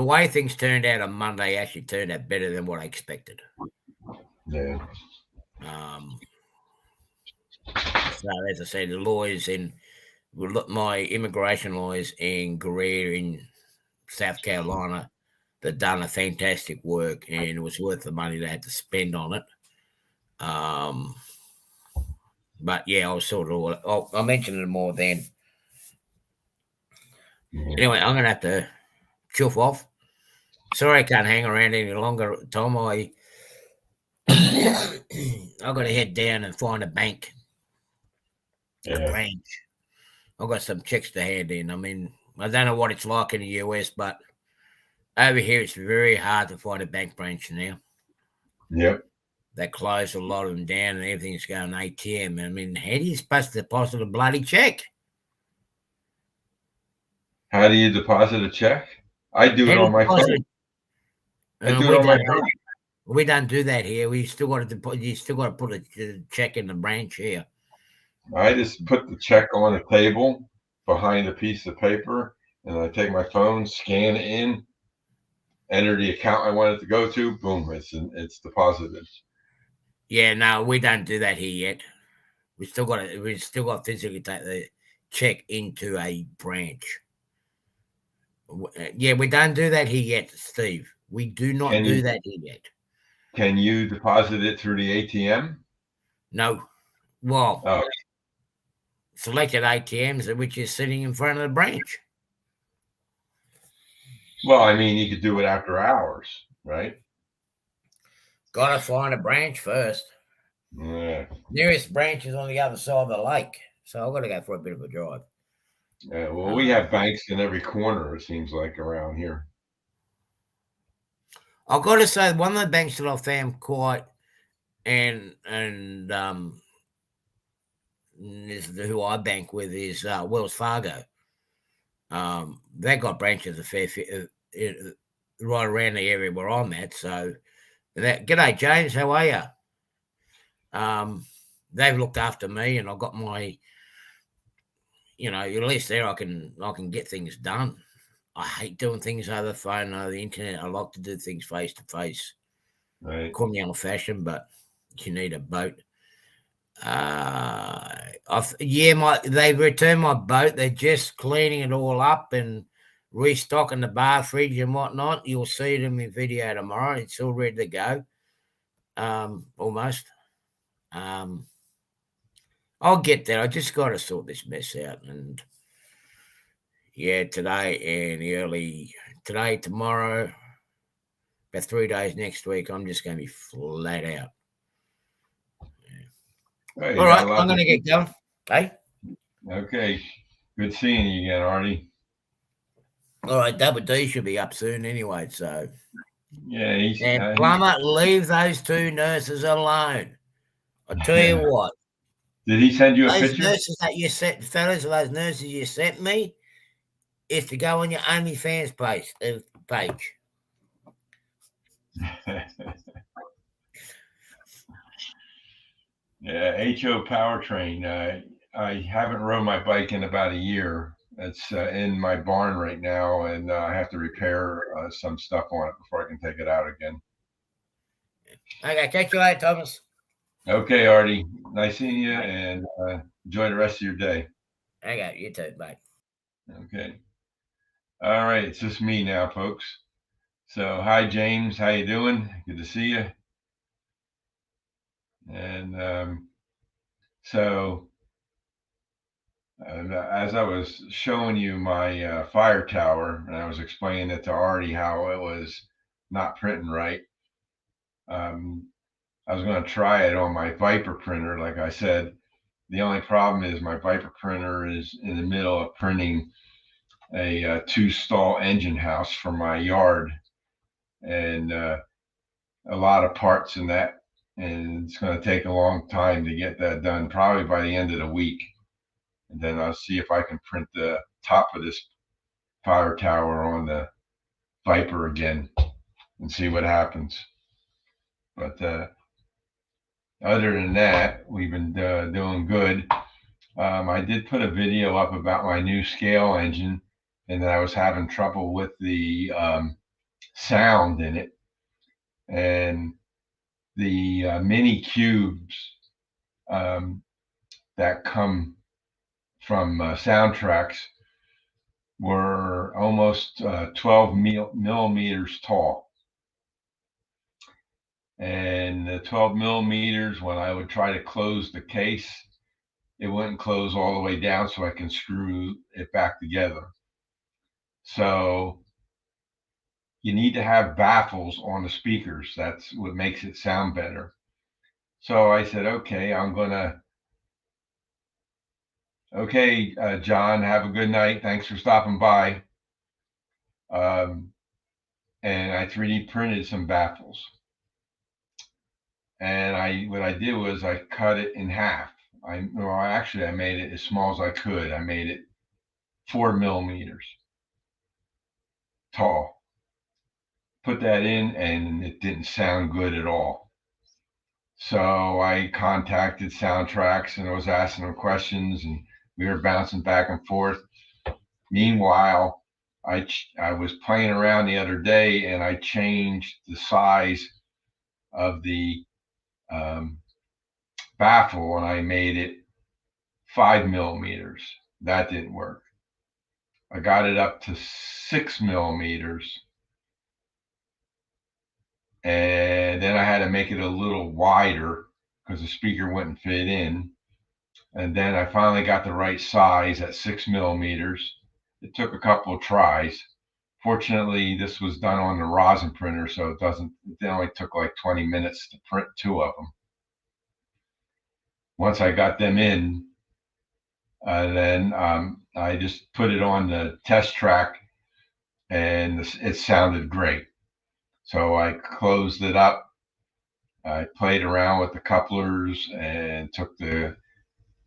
way things turned out on Monday actually turned out better than what I expected. Yeah. So as I said, the lawyers my immigration lawyers in Greer in South Carolina, they've done a fantastic work, and it was worth the money they had to spend on it. But yeah, I was sort of. I'll mention it more then. Anyway, I'm gonna have to chuff off. Sorry, I can't hang around any longer, Tom. I've got to head down and find a bank, a branch. I've got some checks to hand in. I mean, I don't know what it's like in the US, but over here it's very hard to find a bank branch now. Yep. They closed a lot of them down and everything's going ATM. I mean, how do you supposed to deposit a bloody check? How do you deposit a check? I do it on my phone. I do it on my phone. We don't do that here. We still got to put a check in the branch here. I just put the check on a table behind a piece of paper, and I take my phone, scan it in, enter the account I want it to go to. Boom! It's deposited. Yeah, no, we don't do that here yet. We still got to physically take the check into a branch. Yeah, we don't do that here yet, Steve. We do not do that here yet. Can you deposit it through the ATM? No. Well, selected ATMs, which is sitting in front of the branch. Well, I mean, you could do it after hours, right? Got to find a branch first. Yeah. Nearest branch is on the other side of the lake, so I've got to go for a bit of a drive. Yeah, well, we have banks in every corner, it seems like, around here. I've got to say, one of the banks that I found quite, and is who I bank with is Wells Fargo. They got branches a fair right around the area where I'm at. So, g'day James, how are you? They've looked after me, and I've got my, at least there I can get things done. I hate doing things over the phone, over the internet. I like to do things face to face. Right. Call me old fashioned, but you need a boat. They've returned my boat. They're just cleaning it all up and restocking the bar fridge and whatnot. You'll see it in my video tomorrow. It's all ready to go. Almost. I'll get there. I just got to sort this mess out. And yeah, today, tomorrow, about 3 days next week, I'm just going to be flat out. Hey, all right, I'm going to get going. Hey? Okay. Good seeing you again, Artie. All right, Double D should be up soon anyway, so. Yeah, and Plumber, leave those two nurses alone. I'll tell you what. Did he send you a those picture? Nurses that you sent, fellas, those nurses you sent me, is to go on your OnlyFans page. Yeah, HO powertrain. I haven't rode my bike in about a year. It's in my barn right now, and I have to repair some stuff on it before I can take it out again. Okay, catch you later, Thomas. Okay, Artie. Nice seeing you, and enjoy the rest of your day. Okay, you too, mate. Okay. All right, it's just me now, folks. So, hi, James. How you doing? Good to see you. And so, as I was showing you my fire tower, and I was explaining it to Artie how it was not printing right, um, I was going to try it on my Viper printer. Like I said, the only problem is my Viper printer is in the middle of printing a two-stall engine house for my yard, and a lot of parts in that, and it's going to take a long time to get that done. Probably by the end of the week, and then I'll see if I can print the top of this fire tower on the Viper again and see what happens. But other than that, we've been doing good. I did put a video up about my new scale engine, and that I was having trouble with the sound in it, and the mini cubes um, that come from soundtracks were almost 12 millimeters tall. And the 12 millimeters, when I would try to close the case, it wouldn't close all the way down so I can screw it back together. So you need to have baffles on the speakers. That's what makes it sound better. So I said, okay, John, have a good night. Thanks for stopping by. Um, and I 3D printed some baffles. And what I did was I cut it in half. I made it as small as I could. I made it 4 millimeters tall. Put that in, and it didn't sound good at all. So I contacted Soundtracks and I was asking them questions, and we were bouncing back and forth. Meanwhile, I was playing around the other day, and I changed the size of the um, baffle, and I made it 5 millimeters. That didn't work. I got it up to 6 millimeters, and then I had to make it a little wider because the speaker wouldn't fit in. And then I finally got the right size at 6 millimeters. It took a couple of tries. Fortunately, this was done on the rosin printer, so it only took like 20 minutes to print two of them. Once I got them in, then I just put it on the test track, and it sounded great. So I closed it up. I played around with the couplers and took the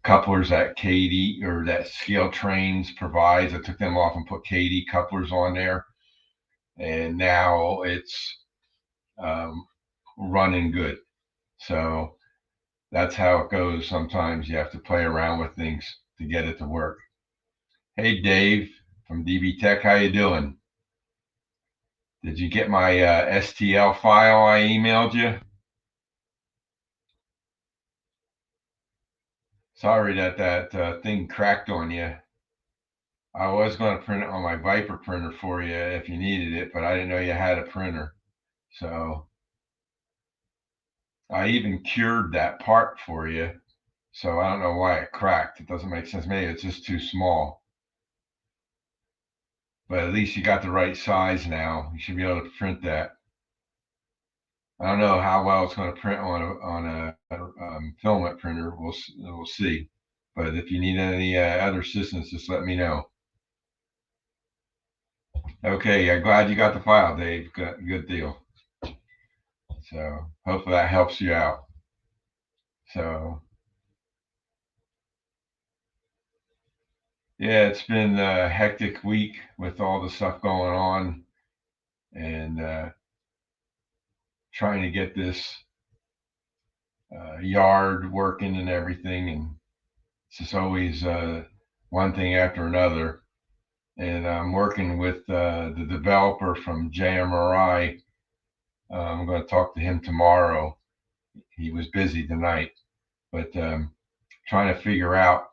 couplers that KD or that Scale Trains provides. I took them off and put KD couplers on there, and now it's running good. So that's how it goes. Sometimes you have to play around with things to get it to work. Hey, Dave from DB Tech, how you doing? Did you get my STL file I emailed you? Sorry that thing cracked on you. I was going to print it on my Viper printer for you if you needed it, but I didn't know you had a printer. So I even cured that part for you. So I don't know why it cracked. It doesn't make sense. Maybe it's just too small. But at least you got the right size now. You should be able to print that. I don't know how well it's going to print on a filament printer. We'll see. But if you need any other assistance, just let me know. Okay, I'm glad you got the file, Dave. Good deal. So hopefully that helps you out. So yeah, it's been a hectic week with all the stuff going on, and trying to get this yard working and everything. And it's just always one thing after another. And I'm working with the developer from JMRI. I'm going to talk to him tomorrow. he was busy tonight, but trying to figure out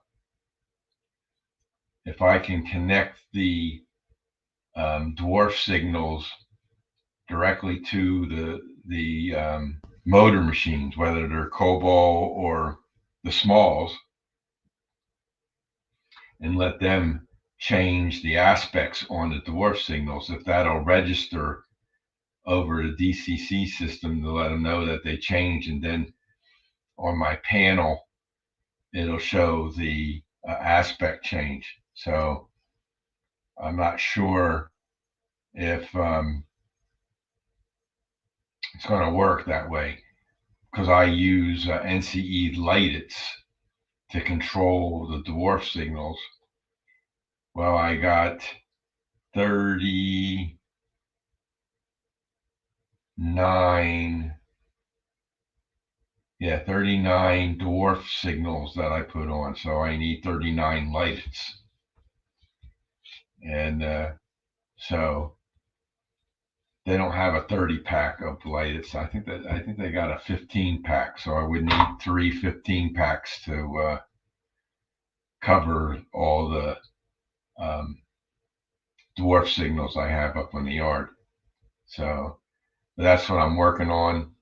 if I can connect the dwarf signals directly to the motor machines, whether they're Cobol or the smalls, and let them change the aspects on the dwarf signals. If that'll register over the DCC system to let them know that they change, and then on my panel it'll show the aspect change. So I'm not sure if it's going to work that way, because I use NCE lights to control the dwarf signals. Well, I got 39 dwarf signals that I put on, so I need 39 lights. And so they don't have a 30 pack of lights. I think they got a 15 pack, so I would need 3 15 packs to cover all the dwarf signals I have up in the yard. So that's what I'm working on,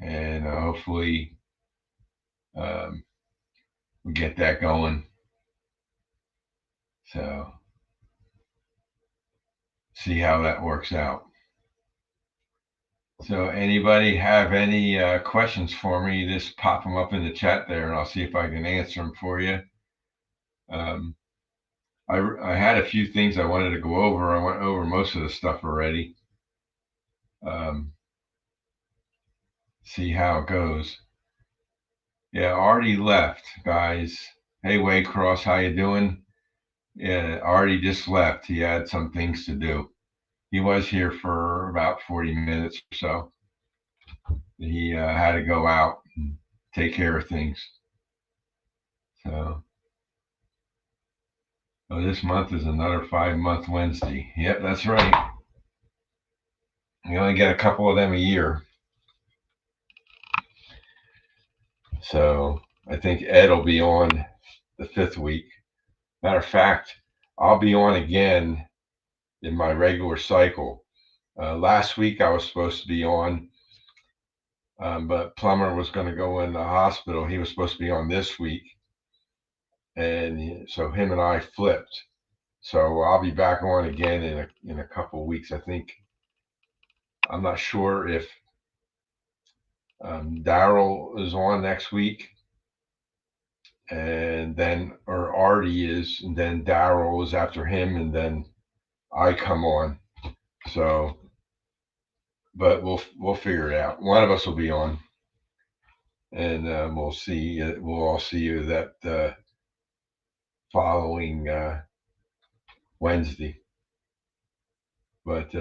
and hopefully we get that going. So see how that works out. So anybody have any questions for me, just pop them up in the chat there, and I'll see if I can answer them for you. I had a few things I wanted to go over. I went over most of the stuff already. See how it goes. Yeah, Artie left, guys. Hey, Waycross, how you doing? Yeah, Artie just left. He had some things to do. He was here for about 40 minutes or so. He had to go out and take care of things. So, oh, this month is another 5-month Wednesday. Yep, that's right. You only get a couple of them a year. So I think Ed will be on the 5th week. Matter of fact, I'll be on again in my regular cycle. Last week I was supposed to be on, but Plummer was going to go in the hospital. He was supposed to be on this week, and so him and I flipped. So I'll be back on again in a couple of weeks. I think, I'm not sure if Daryl is on next week, and then, or Artie is, and then Daryl is after him, and then I come on. So, but we'll figure it out. One of us will be on, and we'll see. We'll all see you that following Wednesday. But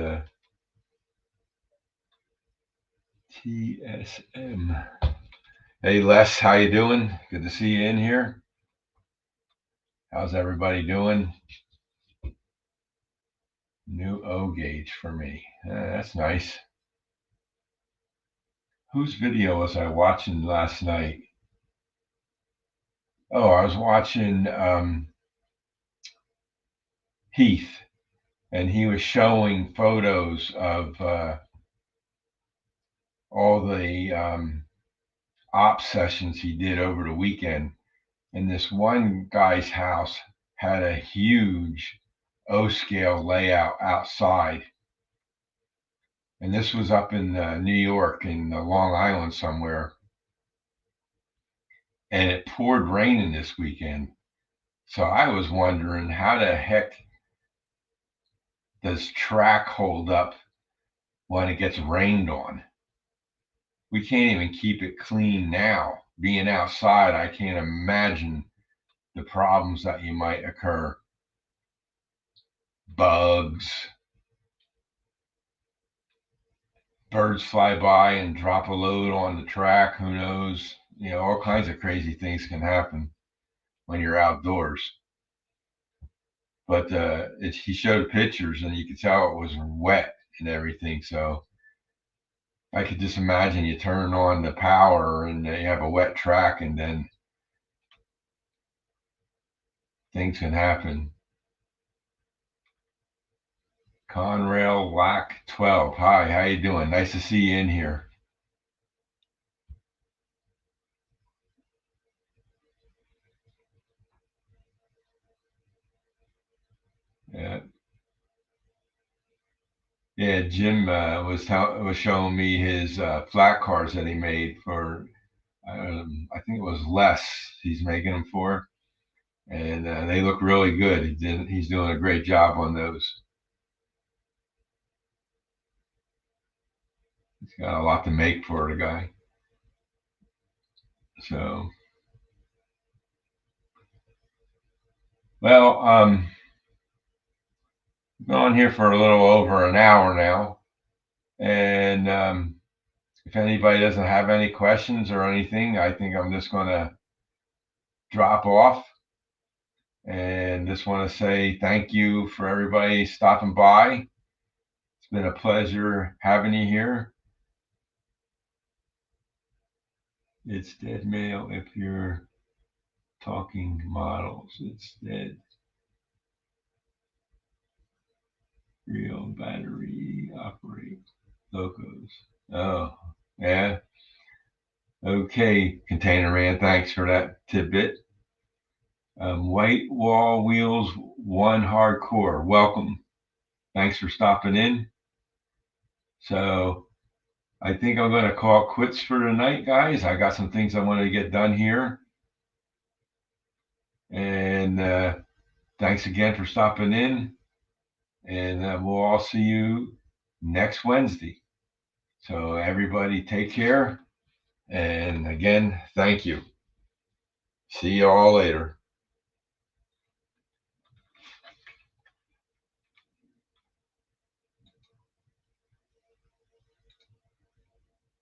TSM. Hey Les, how you doing? Good to see you in here. How's everybody doing? New O gauge for me. That's nice. Whose video was I watching last night? Oh, I was watching Heath, and he was showing photos of all the op sessions he did over the weekend. And this one guy's house had a huge O-scale layout outside. And this was up in New York, in Long Island somewhere. And it poured rain in this weekend. So I was wondering, how the heck does track hold up when it gets rained on? We can't even keep it clean now. Being outside, I can't imagine the problems that you might occur. Bugs, birds fly by and drop a load on the track. Who knows? You know, all kinds of crazy things can happen when you're outdoors. But he showed pictures, and you could tell it was wet and everything. So I could just imagine you turn on the power and you have a wet track, and then things can happen. Conrail Lack 12. Hi, how you doing? Nice to see you in here. Yeah. Yeah, Jim was showing me his flat cars that he made for, I think it was less he's making them for, and they look really good. He's doing a great job on those. He's got a lot to make for the guy. So, well, been on here for a little over an hour now, and if anybody doesn't have any questions or anything, I think I'm just going to drop off. And just want to say thank you for everybody stopping by. It's been a pleasure having you here. It's dead mail if you're talking models. It's dead. Real battery operate locos. Oh, yeah. Okay, Container Man. Thanks for that tidbit. White Wall Wheels One Hardcore. Welcome. Thanks for stopping in. So I think I'm going to call quits for tonight, guys. I got some things I wanted to get done here. And thanks again for stopping in. And we'll all see you next Wednesday. So everybody take care. And again, thank you. See you all later.